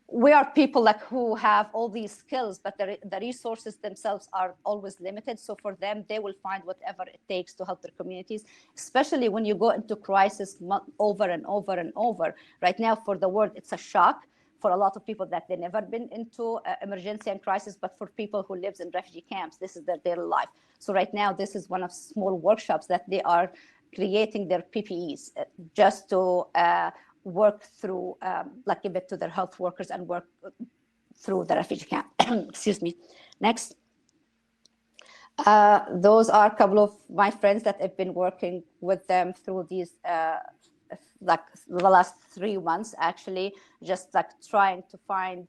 we are people like who have all these skills, but the resources themselves are always limited. So for them, they will find whatever it takes to help their communities, especially when you go into crisis over and over and over. Right now, for the world, it's a shock for a lot of people that they've never been into emergency and crisis, but for people who live in refugee camps, this is their daily life. So right now, this is one of small workshops that they are creating their PPEs just to work through, like give it to their health workers and work through the refugee camp. Excuse me. Next. Those are a couple of my friends that I've been working with them through these, like the last 3 months, actually, just like trying to find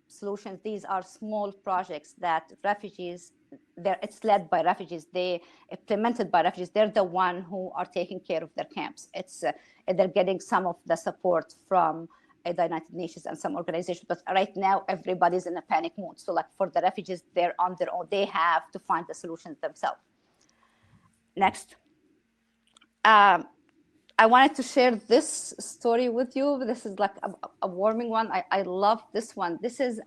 solutions. These are small projects that refugees, it's led by refugees, they implemented by refugees. They're the one who are taking care of their camps. It's they're getting some of the support from the United Nations and some organizations, but right now everybody's in a panic mode. So like for the refugees, they're on their own. They have to find the solutions themselves. Next. I wanted to share this story with you. This is like a warming one. I love this one. This is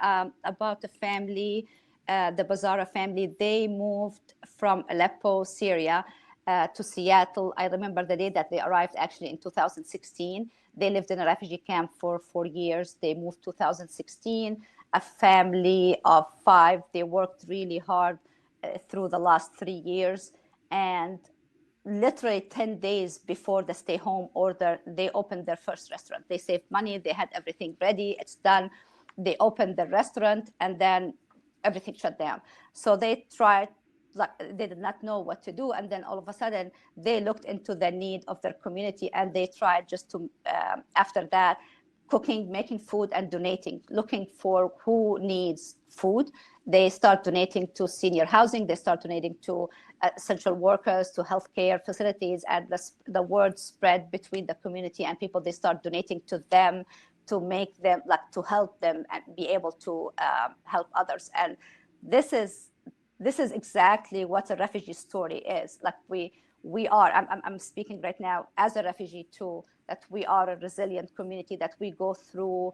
about a family, the Bazara family. They moved from Aleppo, Syria, to Seattle. I remember the day that they arrived actually in 2016. They lived in a refugee camp for 4 years. They moved 2016, a family of 5. They worked really hard through the last 3 years. And literally 10 days before the stay home order, they opened their first restaurant. They saved money. They had everything ready. It's done. They opened the restaurant and then everything shut down. So they tried, like they did not know what to do. And then all of a sudden they looked into the need of their community and they tried just to, after that, cooking, making food and donating, looking for who needs food. They start donating to senior housing. They start donating to essential workers, to healthcare facilities, and the word spread between the community and people. They start donating to them to make them, like to help them and be able to help others. And this is exactly what a refugee story is. Like we are, I'm speaking right now as a refugee too, that we are a resilient community, that we go through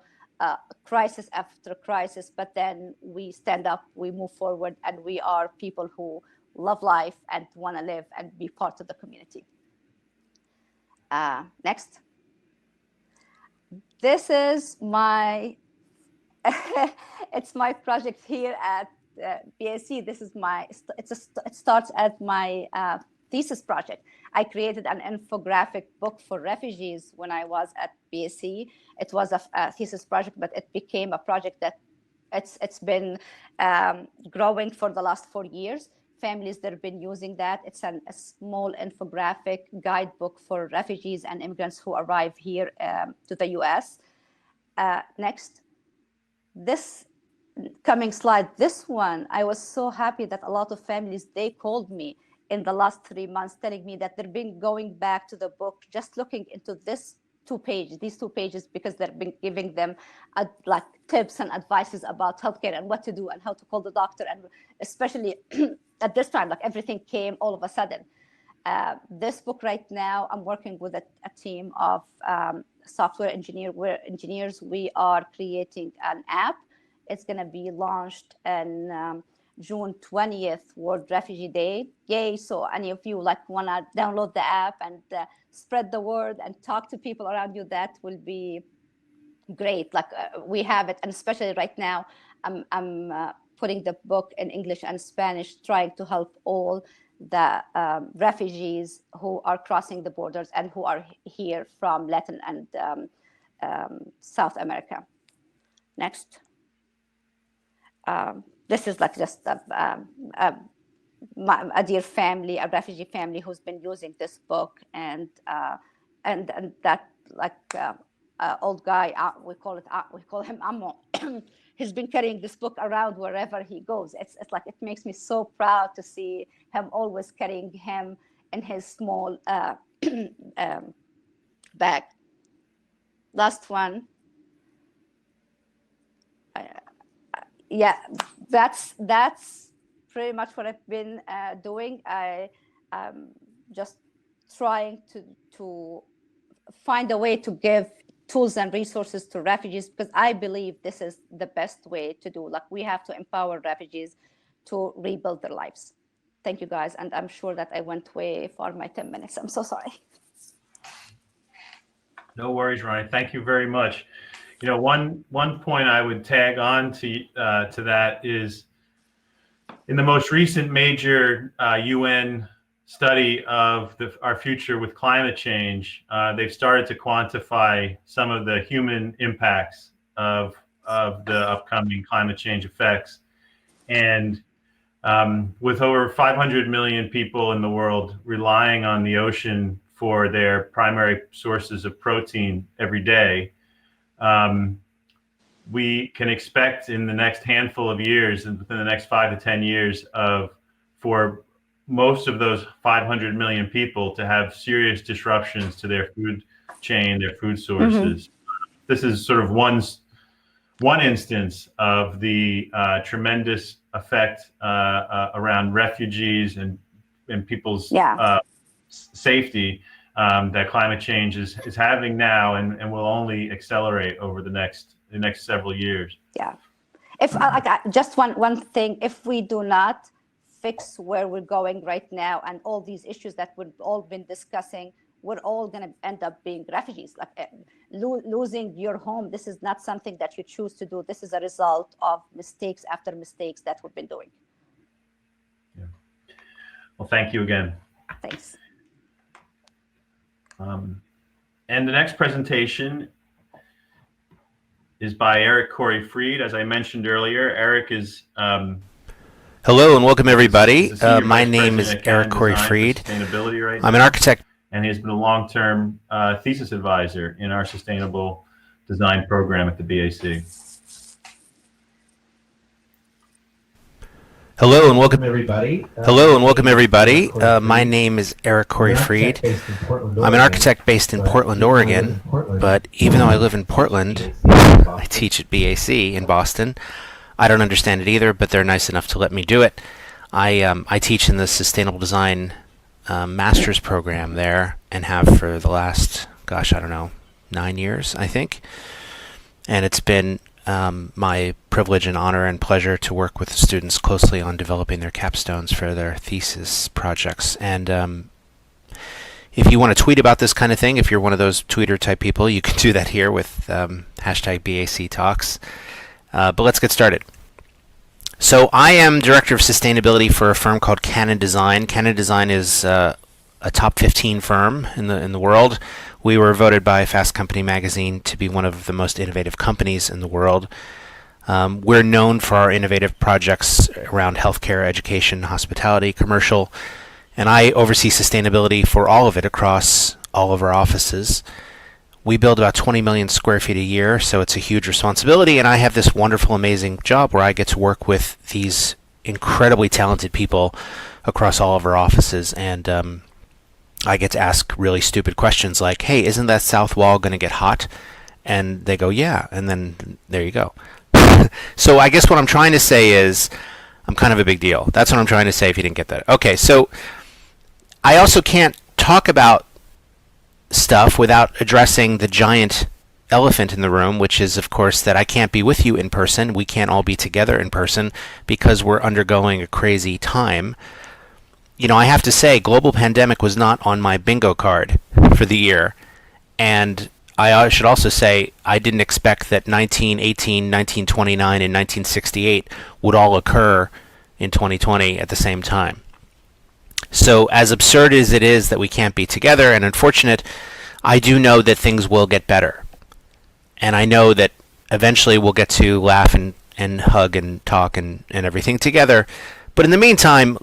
crisis after crisis, but then we stand up, we move forward, and we are people who love life and want to live and be part of the community. Next. This is my, it's my project here at BSc. This is my, it starts at my thesis project. I created an infographic book for refugees when I was at BSc. It was a thesis project, but it became a project that it's been growing for the last 4 years. Families that have been using that. It's a small infographic guidebook for refugees and immigrants who arrive here to the US. Next. This coming slide, this one, I was so happy that a lot of families, they called me in the last 3 months telling me that they've been going back to the book, just looking into these 2 pages, because they've been giving them like tips and advices about healthcare and what to do and how to call the doctor. And especially at this time, like everything came all of a sudden. This book right now, I'm working with a team of software engineers. We are creating an app. It's going to be launched in June 20th, World Refugee Day. Yay. So any of you like want to download the app and spread the word and talk to people around you, that will be great. Like we have it. And especially right now, I'm putting the book in English and Spanish, trying to help all the refugees who are crossing the borders and who are here from Latin and South America. Next. This is like just a dear family, a refugee family who's been using this book, and that like old guy, we call him Ammo. He's been carrying this book around wherever he goes. It's like, it makes me so proud to see him always carrying him in his small bag. Last one. Yeah, that's pretty much what I've been doing. I just trying to find a way to give tools and resources to refugees, because I believe this is the best way to do. Like, we have to empower refugees to rebuild their lives. Thank you, guys. And I'm sure that I went way far my 10 minutes. I'm so sorry. No worries, Rania. Thank you very much. You know, one point I would tag on to that is, in the most recent major UN study of our future with climate change, they've started to quantify some of the human impacts of the upcoming climate change effects. And with over 500 million people in the world relying on the ocean for their primary sources of protein every day, we can expect in the next handful of years, and within the next 5 to 10 years, for most of those 500 million people to have serious disruptions to their food chain, their food sources. This is sort of one instance of the tremendous effect around refugees and people's safety that climate change is having now, and will only accelerate over the next several years. Yeah. If just one thing, if we do not fix where we're going right now and all these issues that we've all been discussing, we're all going to end up being refugees. Like losing your home, this is not something that you choose to do. This is a result of mistakes after mistakes that we've been doing. Yeah. Well, thank you again. Thanks. And the next presentation is by Eric Corey Freed. As I mentioned earlier, Eric is hello and welcome everybody. Senior My Vice name President is at Eric Corey CannonDesign Freed. for Sustainability right I'm now, an architect, and he has been a long-term thesis advisor in our sustainable design program at the BAC. hello and welcome everybody. My name is Eric Corey Freed. I'm an architect based in Portland, Oregon, but even though I live in Portland, I teach at BAC in Boston. I don't understand it either, but they're nice enough to let me do it. I teach in the sustainable design master's program there, and have for the last, 9 years, I think. And it's been my privilege and honor and pleasure to work with students closely on developing their capstones for their thesis projects. And if you want to tweet about this kind of thing, if you're one of those tweeter type people, you can do that here with hashtag BAC Talks. But let's get started. So I am Director of Sustainability for a firm called CannonDesign. CannonDesign is a top 15 firm in the world. We were voted by Fast Company magazine to be one of the most innovative companies in the world. We're known for our innovative projects around healthcare, education, hospitality, commercial, and I oversee sustainability for all of it across all of our offices. We build about 20 million square feet a year, so it's a huge responsibility, and I have this wonderful, amazing job where I get to work with these incredibly talented people across all of our offices, and I get to ask really stupid questions like, hey, isn't that south wall going to get hot? And they go, yeah, and then there you go. So I guess what I'm trying to say is I'm kind of a big deal. That's what I'm trying to say if you didn't get that. Okay, so I also can't talk about stuff without addressing the giant elephant in the room, which is, of course, that I can't be with you in person. We can't all be together in person because we're undergoing a crazy time. You know, I have to say, global pandemic was not on my bingo card for the year. And I should also say, I didn't expect that 1918, 1929, and 1968 would all occur in 2020 at the same time. So as absurd as it is that we can't be together and unfortunate, I do know that things will get better. And I know that eventually we'll get to laugh and hug and talk and everything together. But in the meantime,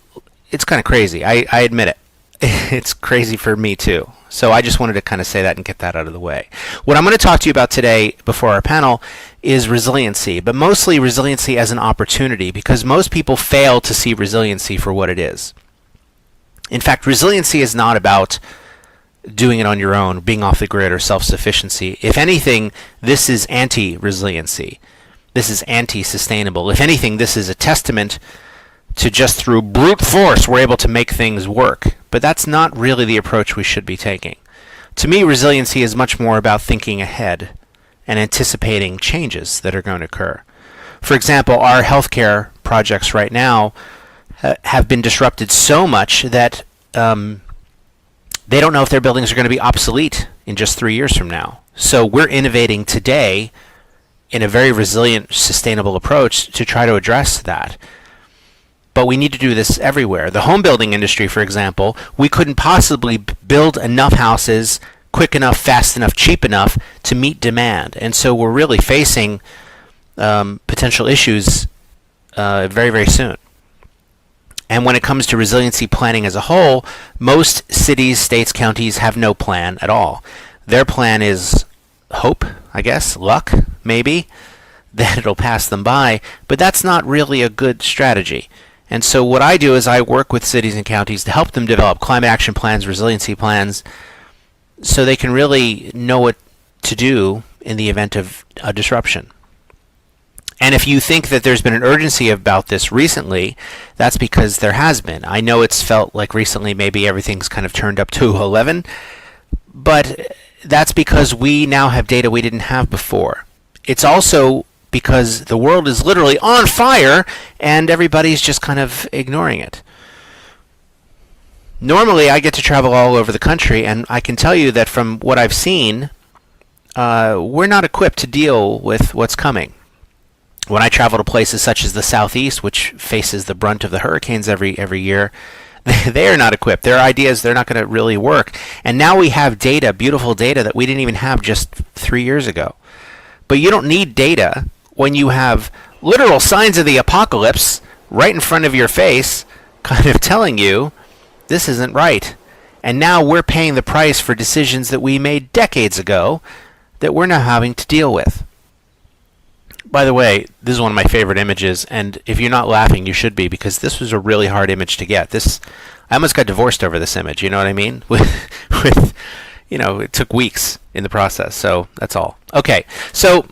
it's kind of crazy. I admit it. It's crazy for me too. So I just wanted to kind of say that and get that out of the way. What I'm going to talk to you about today before our panel is resiliency, but mostly resiliency as an opportunity, because most people fail to see resiliency for what it is. In fact, resiliency is not about doing it on your own, being off the grid, or self-sufficiency. If anything, this is anti-resiliency. This is anti-sustainable. If anything, this is a testament to just through brute force we're able to make things work. But that's not really the approach we should be taking. To me, resiliency is much more about thinking ahead and anticipating changes that are going to occur. For example, our healthcare projects right now have been disrupted so much that they don't know if their buildings are going to be obsolete in just 3 years from now. So we're innovating today in a very resilient, sustainable approach to try to address that. But we need to do this everywhere. The home building industry, for example, we couldn't possibly build enough houses quick enough, fast enough, cheap enough to meet demand. And so we're really facing potential issues very, very soon. And when it comes to resiliency planning as a whole, most cities, states, counties have no plan at all. Their plan is hope, I guess, luck, maybe, that it'll pass them by, but that's not really a good strategy. And so what I do is I work with cities and counties to help them develop climate action plans, resiliency plans, so they can really know what to do in the event of a disruption. And if you think that there's been an urgency about this recently, that's because there has been. I know it's felt like recently maybe everything's kind of turned up to 11, but that's because we now have data we didn't have before. It's also because the world is literally on fire and everybody's just kind of ignoring it. Normally, I get to travel all over the country, and I can tell you that from what I've seen, we're not equipped to deal with what's coming. When I travel to places such as the Southeast, which faces the brunt of the hurricanes every year, they are not equipped. Their ideas, they're not going to really work. And now we have data, beautiful data, that we didn't even have just 3 years ago. But you don't need data when you have literal signs of the apocalypse right in front of your face, kind of telling you this isn't right. And now we're paying the price for decisions that we made decades ago that we're now having to deal with. By the way, this is one of my favorite images, and if you're not laughing, you should be, because this was a really hard image to get. I almost got divorced over this image, you know what I mean? With it took weeks in the process, so that's all. Okay, so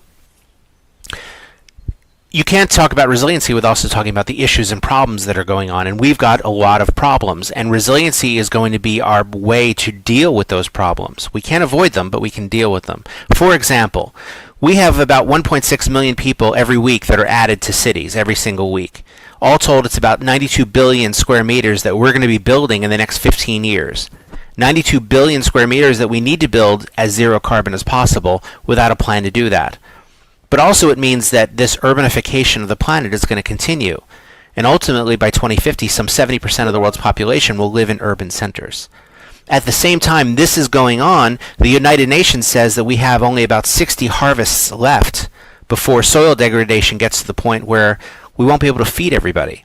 you can't talk about resiliency without also talking about the issues and problems that are going on, and we've got a lot of problems, and resiliency is going to be our way to deal with those problems. We can't avoid them, but we can deal with them. For example, we have about 1.6 million people every week that are added to cities every single week. All told, it's about 92 billion square meters that we're going to be building in the next 15 years. 92 billion square meters that we need to build as zero carbon as possible without a plan to do that. But also it means that this urbanification of the planet is going to continue. And ultimately, by 2050, some 70% of the world's population will live in urban centers. At the same time this is going on, the United Nations says that we have only about 60 harvests left before soil degradation gets to the point where we won't be able to feed everybody.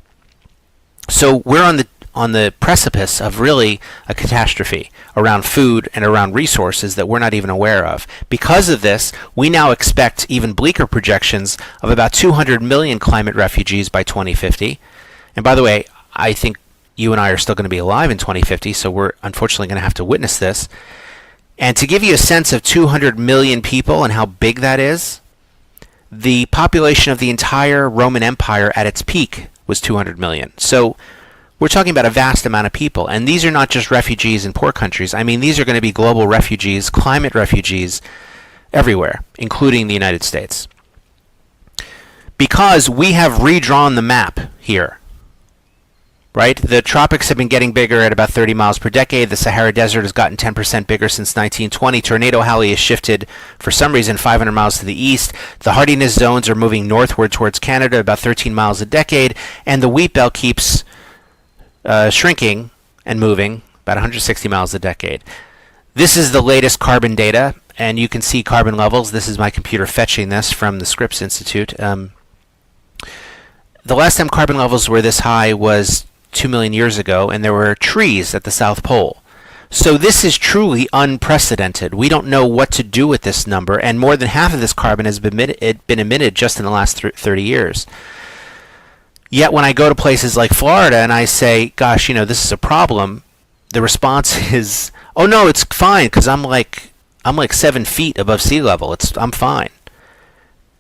So we're on the precipice of really a catastrophe around food and around resources that we're not even aware of. Because of this, we now expect even bleaker projections of about 200 million climate refugees by 2050. And by the way, I think you and I are still going to be alive in 2050, so we're unfortunately going to have to witness this. And to give you a sense of 200 million people and how big that is, the population of the entire Roman Empire at its peak was 200 million. So we're talking about a vast amount of people. And these are not just refugees in poor countries. I mean, these are going to be global refugees, climate refugees, everywhere, including the United States. Because we have redrawn the map here. Right? The tropics have been getting bigger at about 30 miles per decade. The Sahara Desert has gotten 10% bigger since 1920. Tornado Alley has shifted, for some reason, 500 miles to the east. The hardiness zones are moving northward towards Canada, about 13 miles a decade. And the wheat belt keeps shrinking and moving, about 160 miles a decade. This is the latest carbon data, and you can see carbon levels. This is my computer fetching this from the Scripps Institute. The last time carbon levels were this high was 2 million years ago, and there were trees at the South Pole. So this is truly unprecedented. We don't know what to do with this number, and more than half of this carbon has been emitted just in the last 30 years. Yet when I go to places like Florida and I say, gosh, this is a problem, the response is, "Oh no, it's fine because I'm like 7 feet above sea level. I'm fine."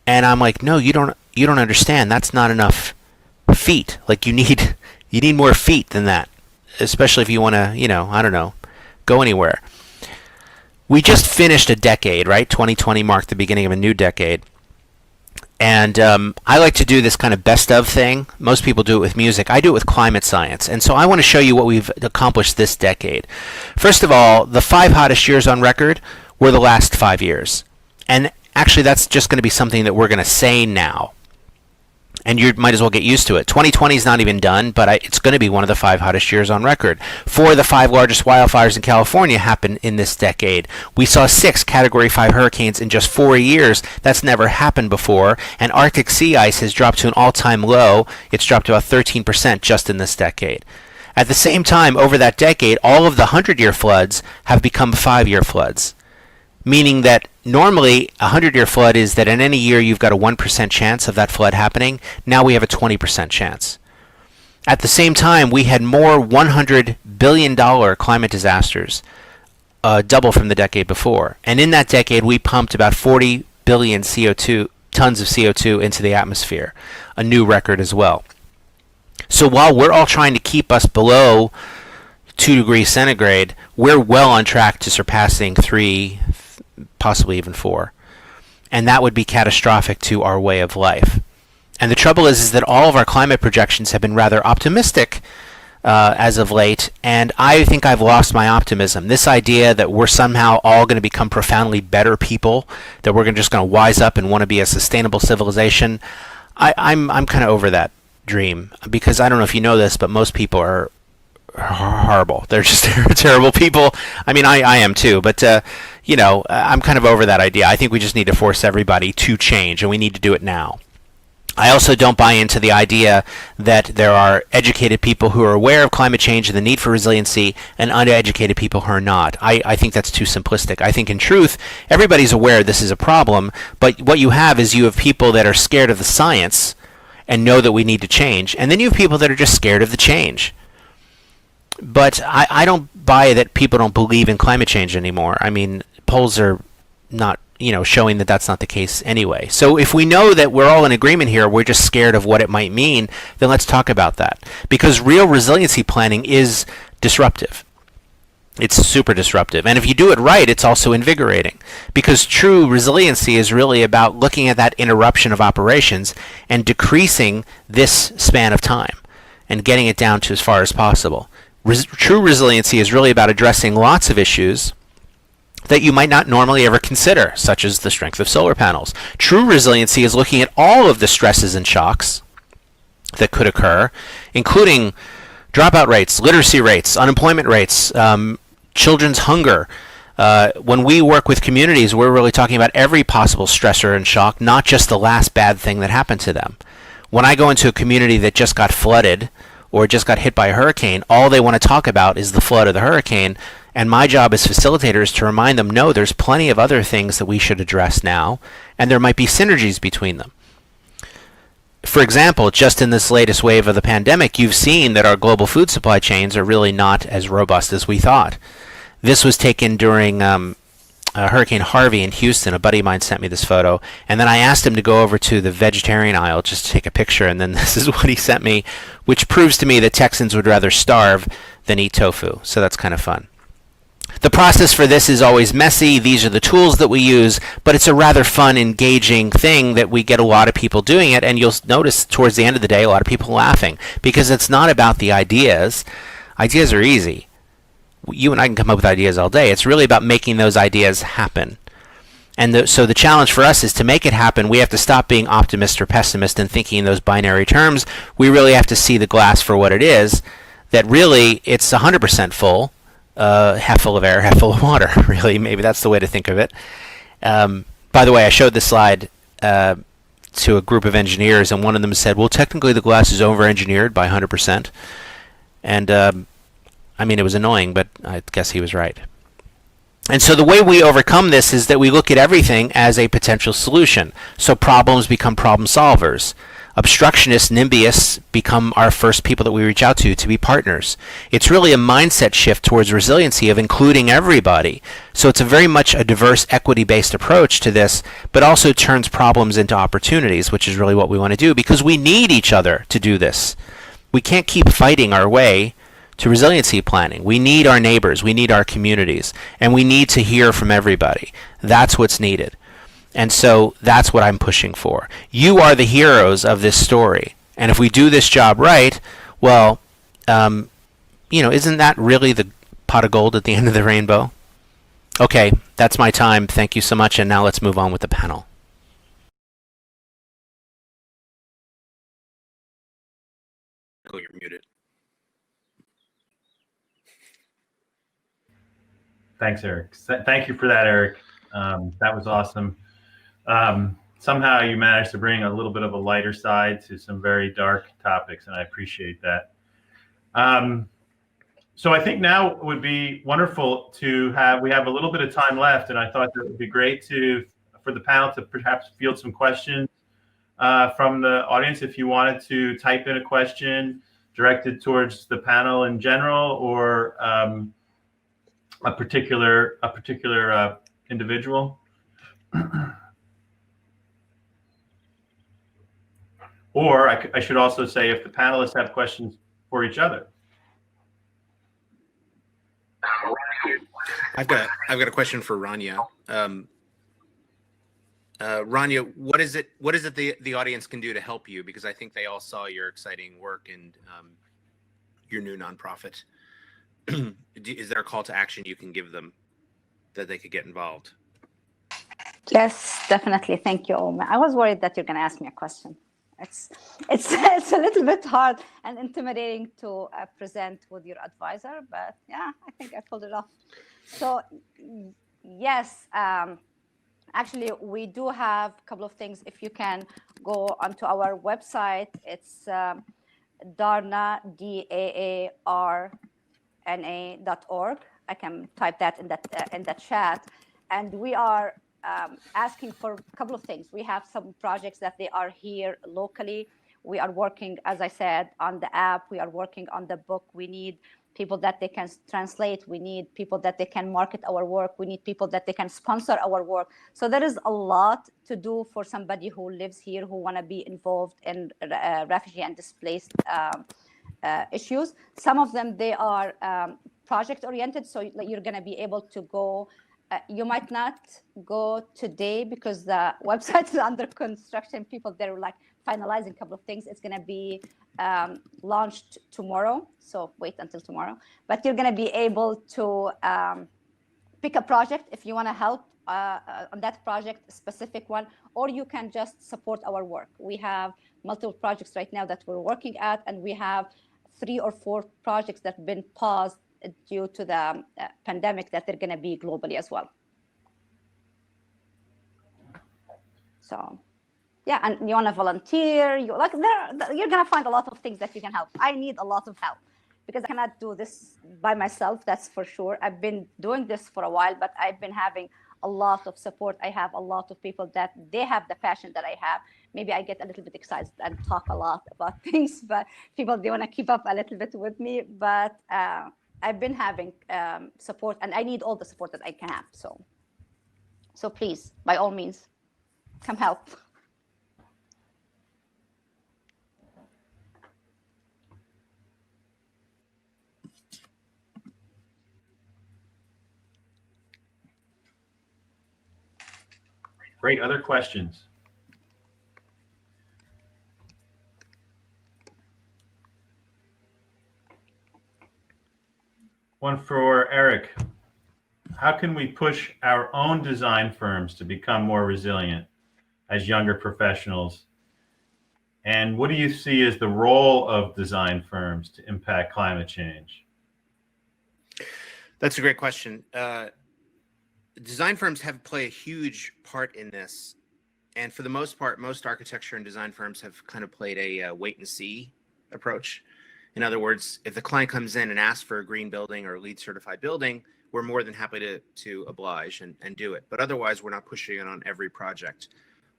And I'm like, "No, you don't understand. That's not enough feet. Like you need more feet than that, especially if you want to, I don't know, go anywhere." We just finished a decade, right? 2020 marked the beginning of a new decade. And I like to do this kind of best of thing. Most people do it with music. I do it with climate science. And so I want to show you what we've accomplished this decade. First of all, the 5 hottest years on record were the last 5 years. And actually, that's just going to be something that we're going to say now. And you might as well get used to it. 2020 is not even done, but it's going to be one of the 5 hottest years on record. 4 of the 5 largest wildfires in California happened in this decade. We saw 6 Category 5 hurricanes in just 4 years. That's never happened before. And Arctic sea ice has dropped to an all-time low. It's dropped about 13% just in this decade. At the same time, over that decade, all of the 100-year floods have become 5-year floods. Meaning that normally a 100-year flood is that in any year you've got a 1% chance of that flood happening. Now we have a 20% chance. At the same time, we had more $100 billion climate disasters, double from the decade before. And in that decade, we pumped about 40 billion tons of CO2 into the atmosphere, a new record as well. So while we're all trying to keep us below 2 degrees centigrade, we're well on track to surpassing 3, possibly even 4. And that would be catastrophic to our way of life. And the trouble is that all of our climate projections have been rather optimistic as of late, and I think I've lost my optimism. This idea that we're somehow all going to become profoundly better people, that we're just going to wise up and want to be a sustainable civilization, I'm kind of over that dream, because I don't know if you know this, but most people are horrible. They're just terrible people. I mean, I am too, but I'm kind of over that idea. I think we just need to force everybody to change, and we need to do it now. I also don't buy into the idea that there are educated people who are aware of climate change and the need for resiliency and uneducated people who are not. I think that's too simplistic. I think in truth, everybody's aware this is a problem, but what you have is you have people that are scared of the science and know that we need to change, and then you have people that are just scared of the change. But I don't buy that people don't believe in climate change anymore. I mean, polls are not, showing that that's not the case anyway. So if we know that we're all in agreement here, we're just scared of what it might mean, then let's talk about that. Because real resiliency planning is disruptive. It's super disruptive. And if you do it right, it's also invigorating. Because true resiliency is really about looking at that interruption of operations and decreasing this span of time and getting it down to as far as possible. True resiliency is really about addressing lots of issues that you might not normally ever consider, such as the strength of solar panels. True resiliency is looking at all of the stresses and shocks that could occur, including dropout rates, literacy rates, unemployment rates, children's hunger. When we work with communities, we're really talking about every possible stressor and shock, not just the last bad thing that happened to them. When I go into a community that just got flooded or just got hit by a hurricane, all they want to talk about is the flood or the hurricane. And my job as facilitator is to remind them, no, there's plenty of other things that we should address now, and there might be synergies between them. For example, just in this latest wave of the pandemic, you've seen that our global food supply chains are really not as robust as we thought. This was taken during Hurricane Harvey in Houston. A buddy of mine sent me this photo, and then I asked him to go over to the vegetarian aisle just to take a picture, and then this is what he sent me, which proves to me that Texans would rather starve than eat tofu, so that's kind of fun. The process for this is always messy. These are the tools that we use, but it's a rather fun, engaging thing that we get a lot of people doing it, and you'll notice towards the end of the day a lot of people laughing, because it's not about the ideas. Ideas are easy. You and I can come up with ideas all day. It's really about making those ideas happen. And so the challenge for us is to make it happen. We have to stop being optimist or pessimist and thinking in those binary terms. We really have to see the glass for what it is, that really it's 100% full. Half full of air, half full of water, really. Maybe that's the way to think of it. By the way, I showed this slide to a group of engineers, and one of them said, well, technically the glass is over-engineered by 100%. And, it was annoying, but I guess he was right. And so the way we overcome this is that we look at everything as a potential solution. So problems become problem solvers. Obstructionists, NIMBYists become our first people that we reach out to be partners. It's really a mindset shift towards resiliency of including everybody. So it's a very much a diverse, equity-based approach to this, but also turns problems into opportunities, which is really what we want to do, because we need each other to do this. We can't keep fighting our way to resiliency planning. We need our neighbors, we need our communities, and we need to hear from everybody. That's what's needed. And so that's what I'm pushing for. You are the heroes of this story. And if we do this job right, well, isn't that really the pot of gold at the end of the rainbow? Okay, that's my time. Thank you so much. And now let's move on with the panel. Oh, you're muted. Thanks, Eric. Thank you for that, Eric. That was awesome. Somehow you managed to bring a little bit of a lighter side to some very dark topics, and I appreciate that. So I think now it would be wonderful to we have a little bit of time left, and I thought that it would be great for the panel to perhaps field some questions from the audience. If you wanted to type in a question directed towards the panel in general, or a particular individual. Or I should also say, if the panelists have questions for each other. I've got a question for Rania. Rania, what is it the audience can do to help you? Because I think they all saw your exciting work and your new nonprofit. Is there a call to action you can give them that they could get involved? Yes, definitely. Thank you, Oma. I was worried that you're going to ask me a question. It's a little bit hard and intimidating to present with your advisor, but yeah, I think I pulled it off. So yes, actually, we do have a couple of things. If you can go onto our website, it's Darna, DAARNA.org. I can type that in the chat, and we are asking for a couple of things. We have some projects that they are here locally. We are working, as I said, on the app. We are working on the book. We need people that they can translate. We need people that they can market our work. We need people that they can sponsor our work. So there is a lot to do for somebody who lives here, who want to be involved in refugee and displaced issues. Some of them, they are project oriented. So you're going to be able to go. You might not go today because the website is under construction. People, they're like finalizing a couple of things. It's going to be launched tomorrow. So wait until tomorrow. But you're going to be able to pick a project if you want to help on that project, a specific one, or you can just support our work. We have multiple projects right now that we're working at, and we have 3 or 4 projects that have been paused due to the pandemic that they're going to be globally as well. So, yeah, and you want to volunteer, you're going to find a lot of things that you can help. I need a lot of help because I cannot do this by myself, that's for sure. I've been doing this for a while, but I've been having a lot of support. I have a lot of people that they have the passion that I have. Maybe I get a little bit excited and talk a lot about things, but people, they want to keep up a little bit with me. But I've been having support, and I need all the support that I can have. So please, by all means, come help. Great. Other questions? One for Eric. How can we push our own design firms to become more resilient as younger professionals? And what do you see as the role of design firms to impact climate change? That's a great question. Design firms play a huge part in this. And for the most part, most architecture and design firms have kind of played a wait and see approach. In other words, if the client comes in and asks for a green building or a LEED certified building, we're more than happy to oblige and do it. But otherwise, we're not pushing it on every project.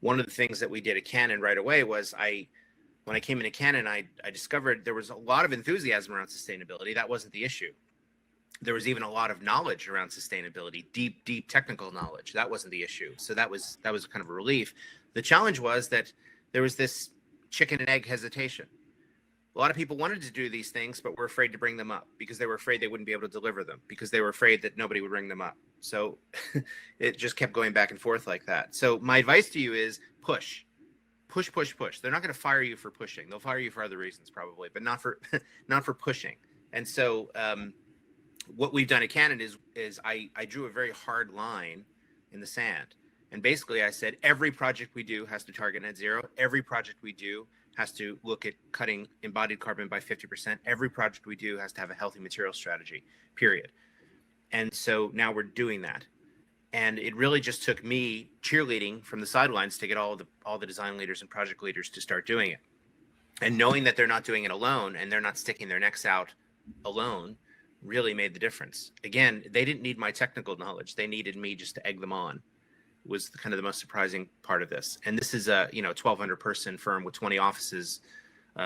One of the things that we did at Canon right away was I when I came into Cannon, I discovered there was a lot of enthusiasm around sustainability. That wasn't the issue. There was even a lot of knowledge around sustainability, deep technical knowledge. That wasn't the issue. So that was kind of a relief. The challenge was that there was this chicken and egg hesitation. A lot of people wanted to do these things, but were afraid to bring them up because they were afraid they wouldn't be able to deliver them, because they were afraid that nobody would bring them up. So it just kept going back and forth like that. So my advice to you is push. They're not going to fire you for pushing. They'll fire you for other reasons probably, but not for pushing. And so what we've done at Cannon is I drew a very hard line in the sand. And basically I said, every project we do has to target net zero. Every project we do has to look at cutting embodied carbon by 50%. Every project we do has to have a healthy material strategy, period. And so now we're doing that. And it really just took me cheerleading from the sidelines to get all the design leaders and project leaders to start doing it. And knowing that they're not doing it alone and they're not sticking their necks out alone really made the difference. Again, they didn't need my technical knowledge. They needed me just to egg them on. Was kind of the most surprising part of this. And this is a 1,200 person firm with 20 offices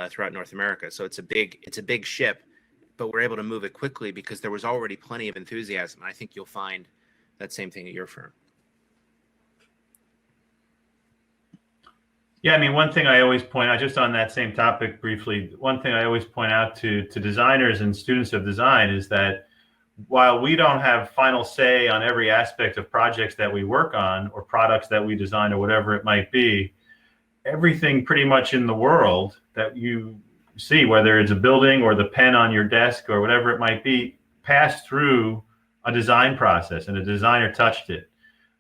throughout North America. So it's a big ship, but we're able to move it quickly because there was already plenty of enthusiasm. I think you'll find that same thing at your firm. Yeah, I mean, one thing I always point out, just on that same topic briefly, one thing I always point out to designers and students of design is that while we don't have final say on every aspect of projects that we work on or products that we design or whatever it might be, everything pretty much in the world that you see, whether it's a building or the pen on your desk or whatever it might be, passed through a design process and a designer touched it.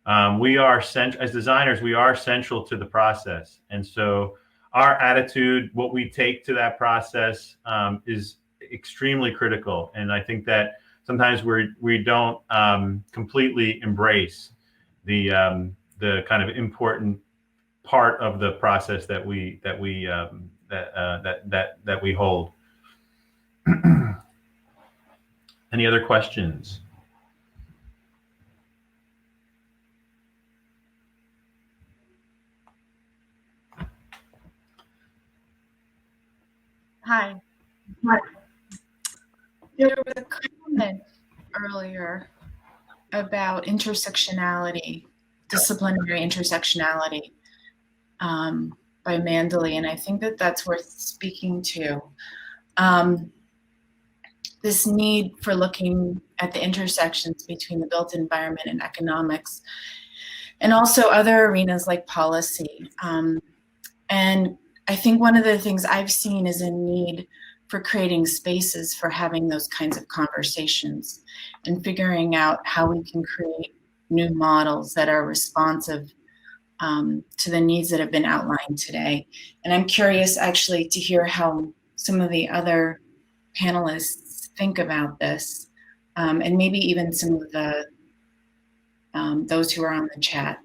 As designers, we are central to the process. And so our attitude, what we take to that process is extremely critical. And I think that sometimes we don't completely embrace the kind of important part of the process that we hold. Any other questions? Hi. There was a comment earlier about intersectionality, disciplinary intersectionality by Mandely, and I think that that's worth speaking to. This need for looking at the intersections between the built environment and economics, and also other arenas like policy. And I think one of the things I've seen is a need for creating spaces for having those kinds of conversations and figuring out how we can create new models that are responsive to the needs that have been outlined today. And I'm curious actually to hear how some of the other panelists think about this, and maybe even some of the those who are on the chat.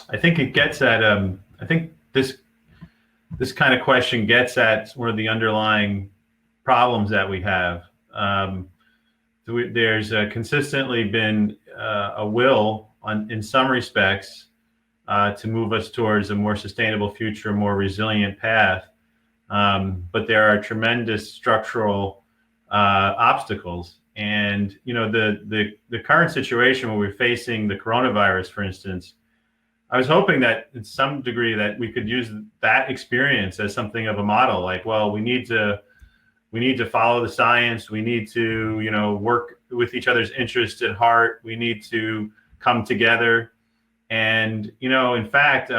I think it gets at I think this kind of question gets at one of the underlying problems that we have. There's consistently been a will in some respects to move us towards a more sustainable future, a more resilient path. But there are tremendous structural obstacles. And the current situation where we're facing the coronavirus, for instance, I was hoping that in some degree that we could use that experience as something of a model. Like, well, we need to follow the science. We need to, work with each other's interests at heart. We need to come together. And, in fact,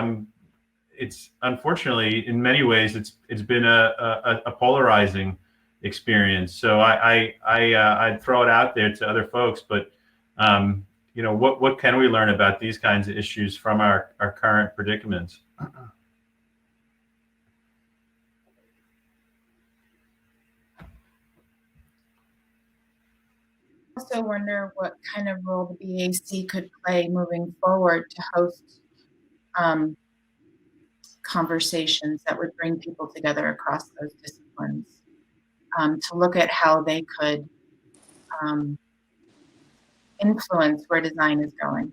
it's unfortunately in many ways it's been a polarizing experience. So I'd throw it out there to other folks, but what can we learn about these kinds of issues from our current predicaments? I also wonder what kind of role the BAC could play moving forward to host conversations that would bring people together across those disciplines, to look at how they could influence where design is going.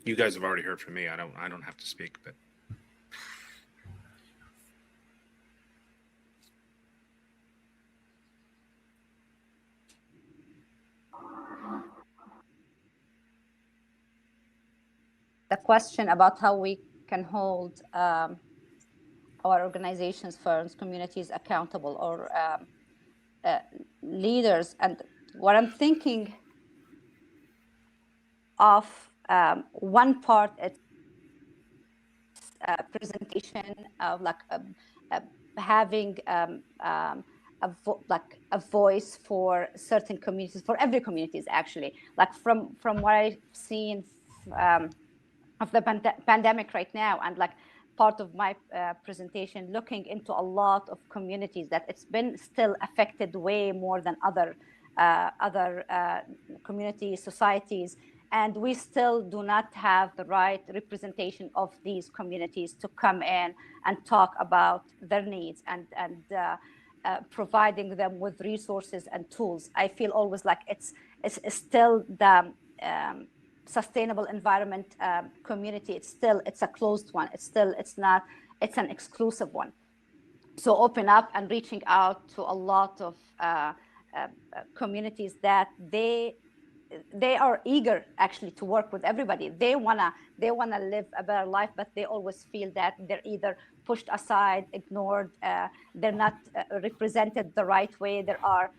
You guys have already heard from me. I don't have to speak, but The question about how we can hold our organizations, firms, communities accountable, or leaders. And what I'm thinking of, one part, it's a presentation of like having a voice for certain communities, for every communities actually. Like from what I've seen of the pandemic right now, and like part of my presentation looking into a lot of communities that it's been still affected way more than other communities, societies, and we still do not have the right representation of these communities to come in and talk about their needs and providing them with resources and tools. I feel always like it's still the sustainable environment community. It's a closed one. It's an exclusive one. So open up and reaching out to a lot of communities that they are eager actually to work with everybody. They wanna live a better life, but they always feel that they're either pushed aside, ignored, they're not represented the right way. There are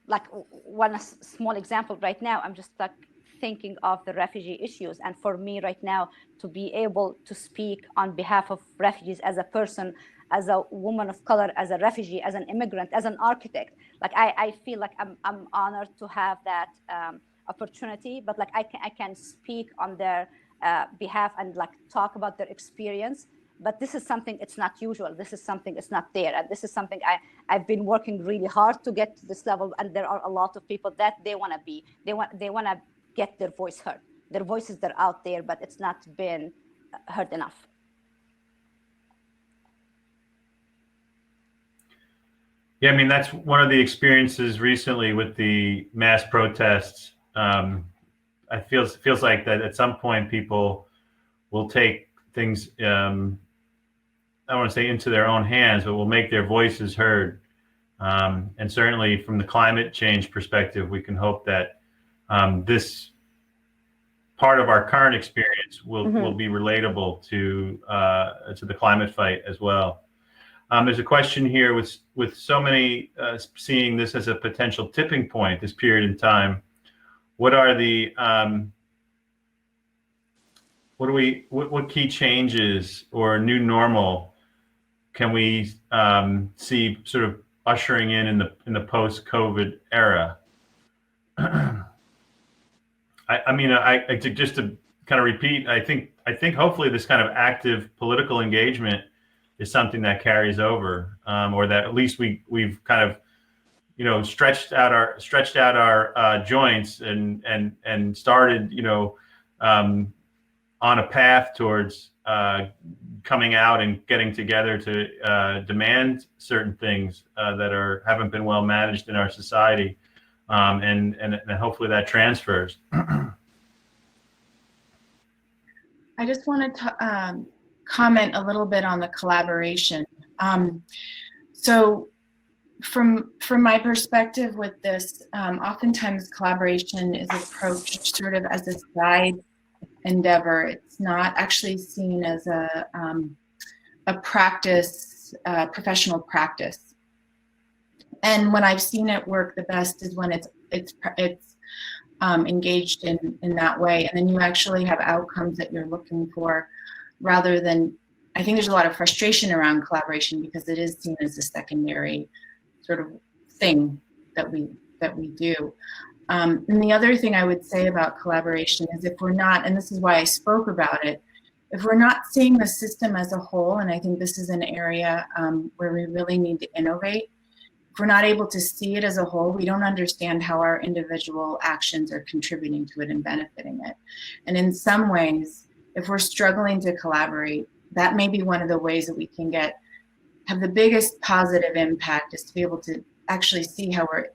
like one small example right now. I'm just like thinking of the refugee issues, and for me right now to be able to speak on behalf of refugees as a person, as a woman of color, as a refugee, as an immigrant, as an architect, like I feel like I'm honored to have that opportunity. But like I can speak on their behalf and like talk about their experience. But this is something, it's not usual. This is something, it's not there. And this is something I've been working really hard to get to this level. And there are a lot of people that they want to get their voice heard. Their voices, they're out there, but it's not been heard enough. Yeah, I mean, that's one of the experiences recently with the mass protests. It feels like that at some point people will take things, I don't want to say into their own hands, but will make their voices heard. And certainly from the climate change perspective, we can hope that this part of our current experience will be relatable to the climate fight as well. There's a question here with so many seeing this as a potential tipping point, this period in time. What are the what key changes or new normal can we see sort of ushering in the post-COVID era? I mean, just to kind of repeat, I think hopefully this kind of active political engagement is something that carries over, or that at least we've kind of, stretched out our joints and started, on a path towards coming out and getting together to demand certain things that haven't been well managed in our society, and hopefully that transfers. I just wanted to comment a little bit on the collaboration. So from my perspective with this, oftentimes collaboration is approached sort of as a side endeavor. It's not actually seen as a practice, professional practice. And when I've seen it work the best is when it's engaged in that way, and then you actually have outcomes that you're looking for, rather than, I think there's a lot of frustration around collaboration because it is seen as a secondary sort of thing that we do. And the other thing I would say about collaboration is if we're not, and this is why I spoke about it, if we're not seeing the system as a whole, and I think this is an area where we really need to innovate, if we're not able to see it as a whole, we don't understand how our individual actions are contributing to it and benefiting it. And in some ways, if we're struggling to collaborate, that may be one of the ways that we can have the biggest positive impact, is to be able to actually see how we're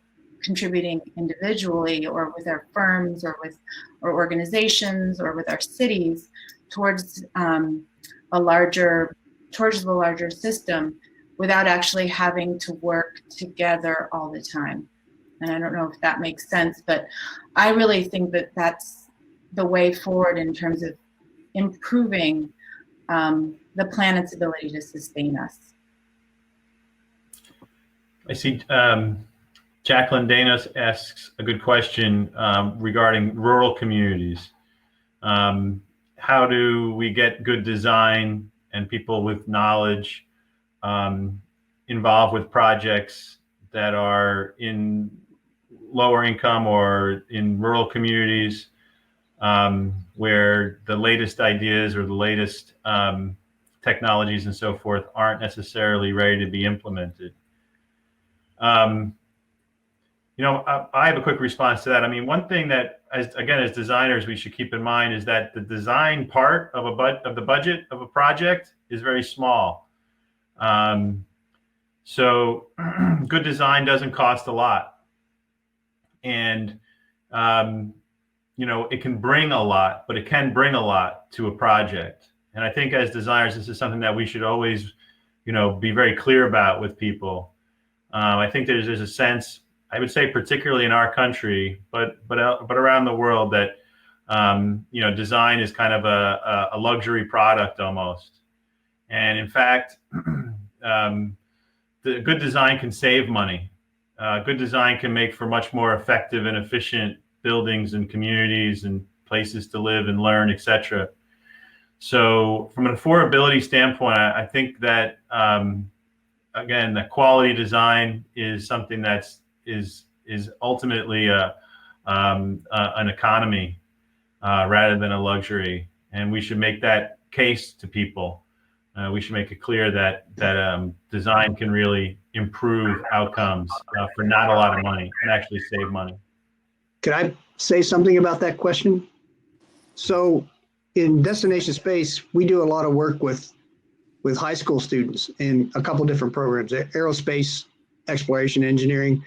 contributing individually or with our firms or with our organizations or with our cities towards the larger system, without actually having to work together all the time. And I don't know if that makes sense, but I really think that that's the way forward in terms of improving the planet's ability to sustain us. I see Jacqueline Dana asks a good question regarding rural communities. How do we get good design and people with knowledge involved with projects that are in lower income or in rural communities where the latest ideas or the latest technologies and so forth aren't necessarily ready to be implemented? I have a quick response to that. I mean, one thing that, as designers, we should keep in mind is that the design part of the budget of a project is very small. So good design doesn't cost a lot, and it can bring a lot, but it can bring a lot to a project. And I think as designers, this is something that we should always, be very clear about with people. I think there's a sense, I would say particularly in our country, but around the world, that design is kind of a luxury product almost. And in fact, the good design can save money. Good design can make for much more effective and efficient buildings and communities and places to live and learn, etc. So from an affordability standpoint, I think that again, the quality design is something that's is ultimately an economy rather than a luxury, and we should make that case to people. We should make it clear that design can really improve outcomes for not a lot of money and actually save money. Could I say something about that question? So in Destination Space, we do a lot of work with high school students in a couple different programs, aerospace, exploration, engineering,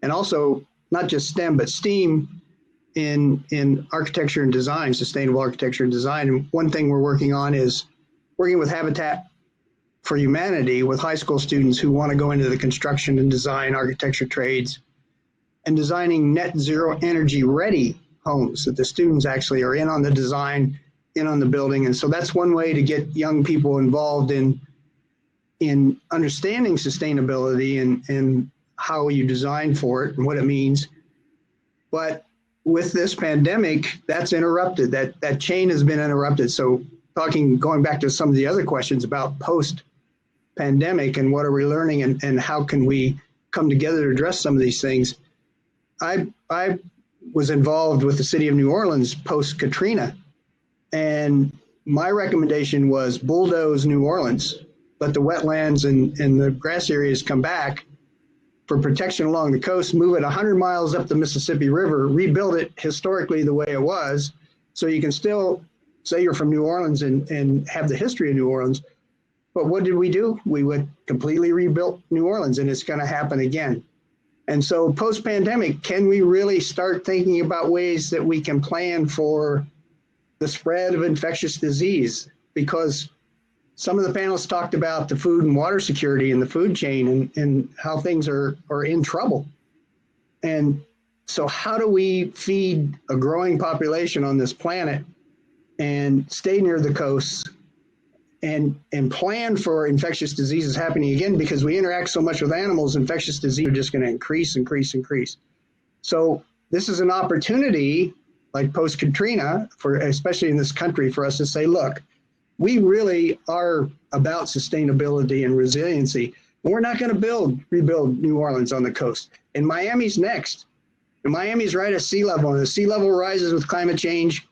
and also not just STEM, but STEAM in architecture and design, sustainable architecture and design. And one thing we're working on is working with Habitat for Humanity with high school students who want to go into the construction and design architecture trades and designing net zero energy ready homes that the students actually are in on the design, in on the building. And so that's one way to get young people involved in understanding sustainability and how you design for it and what it means. But with this pandemic, that's interrupted. That chain has been interrupted. So going back to some of the other questions about post-pandemic and what are we learning and how can we come together to address some of these things. I was involved with the city of New Orleans post-Katrina, and my recommendation was bulldoze New Orleans, let the wetlands and the grass areas come back for protection along the coast, move it 100 miles up the Mississippi River, rebuild it historically the way it was, so you can still say you're from New Orleans and have the history of New Orleans. But what did we do? We would completely rebuilt New Orleans, and it's going to happen again. And so post-pandemic, can we really start thinking about ways that we can plan for the spread of infectious disease? Because some of the panelists talked about the food and water security and the food chain and how things are in trouble. And so how do we feed a growing population on this planet and stay near the coasts and plan for infectious diseases happening again? Because we interact so much with animals, infectious disease are just going to increase. So this is an opportunity, like post-Katrina, especially in this country, for us to say, look, we really are about sustainability and resiliency. And we're not going to rebuild New Orleans on the coast. And Miami's next. And Miami's right at sea level. And as sea level rises with climate change,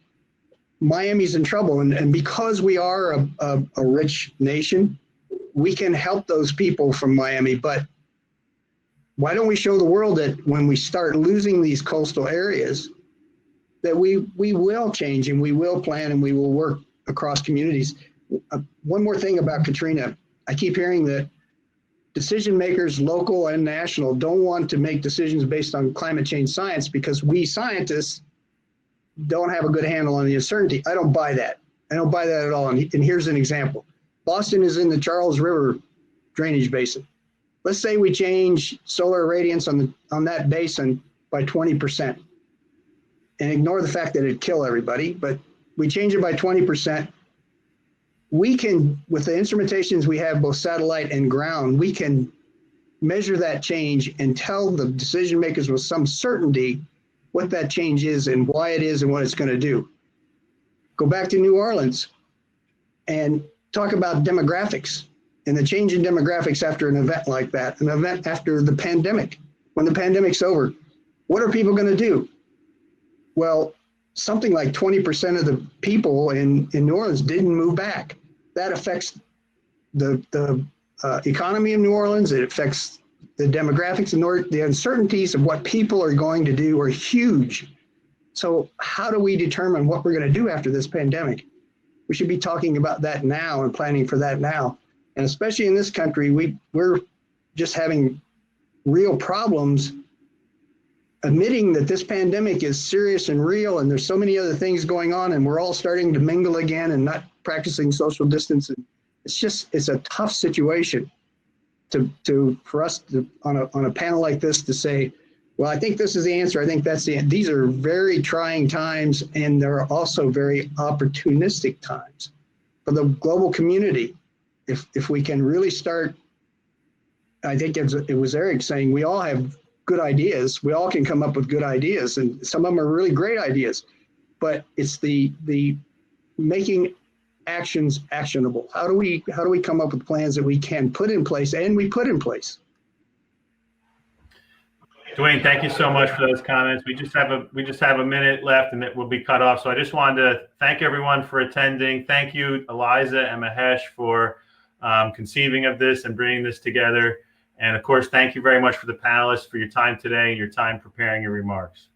Miami's in trouble. And because we are a rich nation, we can help those people from Miami. But why don't we show the world that when we start losing these coastal areas, that we will change and we will plan and we will work across communities. One more thing about Katrina. I keep hearing that decision makers, local and national, don't want to make decisions based on climate change science because we scientists don't have a good handle on the uncertainty. I don't buy that. I don't buy that at all. And here's an example. Boston is in the Charles River drainage basin. Let's say we change solar irradiance on that basin by 20% and ignore the fact that it'd kill everybody, but we change it by 20%. We can, with the instrumentations we have, both satellite and ground, we can measure that change and tell the decision makers with some certainty what that change is and why it is and what it's going to do. Go back to New Orleans and talk about demographics and the change in demographics after an event like that, an event after the pandemic. When the pandemic's over, what are people going to do? Well, something like 20% of the people in New Orleans didn't move back. That affects the economy of New Orleans. It affects the demographics and the uncertainties of what people are going to do are huge. So how do we determine what we're going to do after this pandemic? We should be talking about that now and planning for that now. And especially in this country, we're just having real problems admitting that this pandemic is serious and real, and there's so many other things going on, and we're all starting to mingle again and not practicing social distancing. It's a tough situation for us to, on a panel like this, to say, well, I think this is the answer. I think that's the answer. These are very trying times, and they're also very opportunistic times for the global community. If we can really start, I think it was Eric saying, we all have good ideas. We all can come up with good ideas, and some of them are really great ideas, but it's the making actions actionable. How do we come up with plans that we can put in place and we put in place? DeWayne, thank you so much for those comments. We just have a minute left and it will be cut off. So I just wanted to thank everyone for attending. Thank you, Eliza and Mahesh, for conceiving of this and bringing this together. And of course, thank you very much for the panelists for your time today and your time preparing your remarks.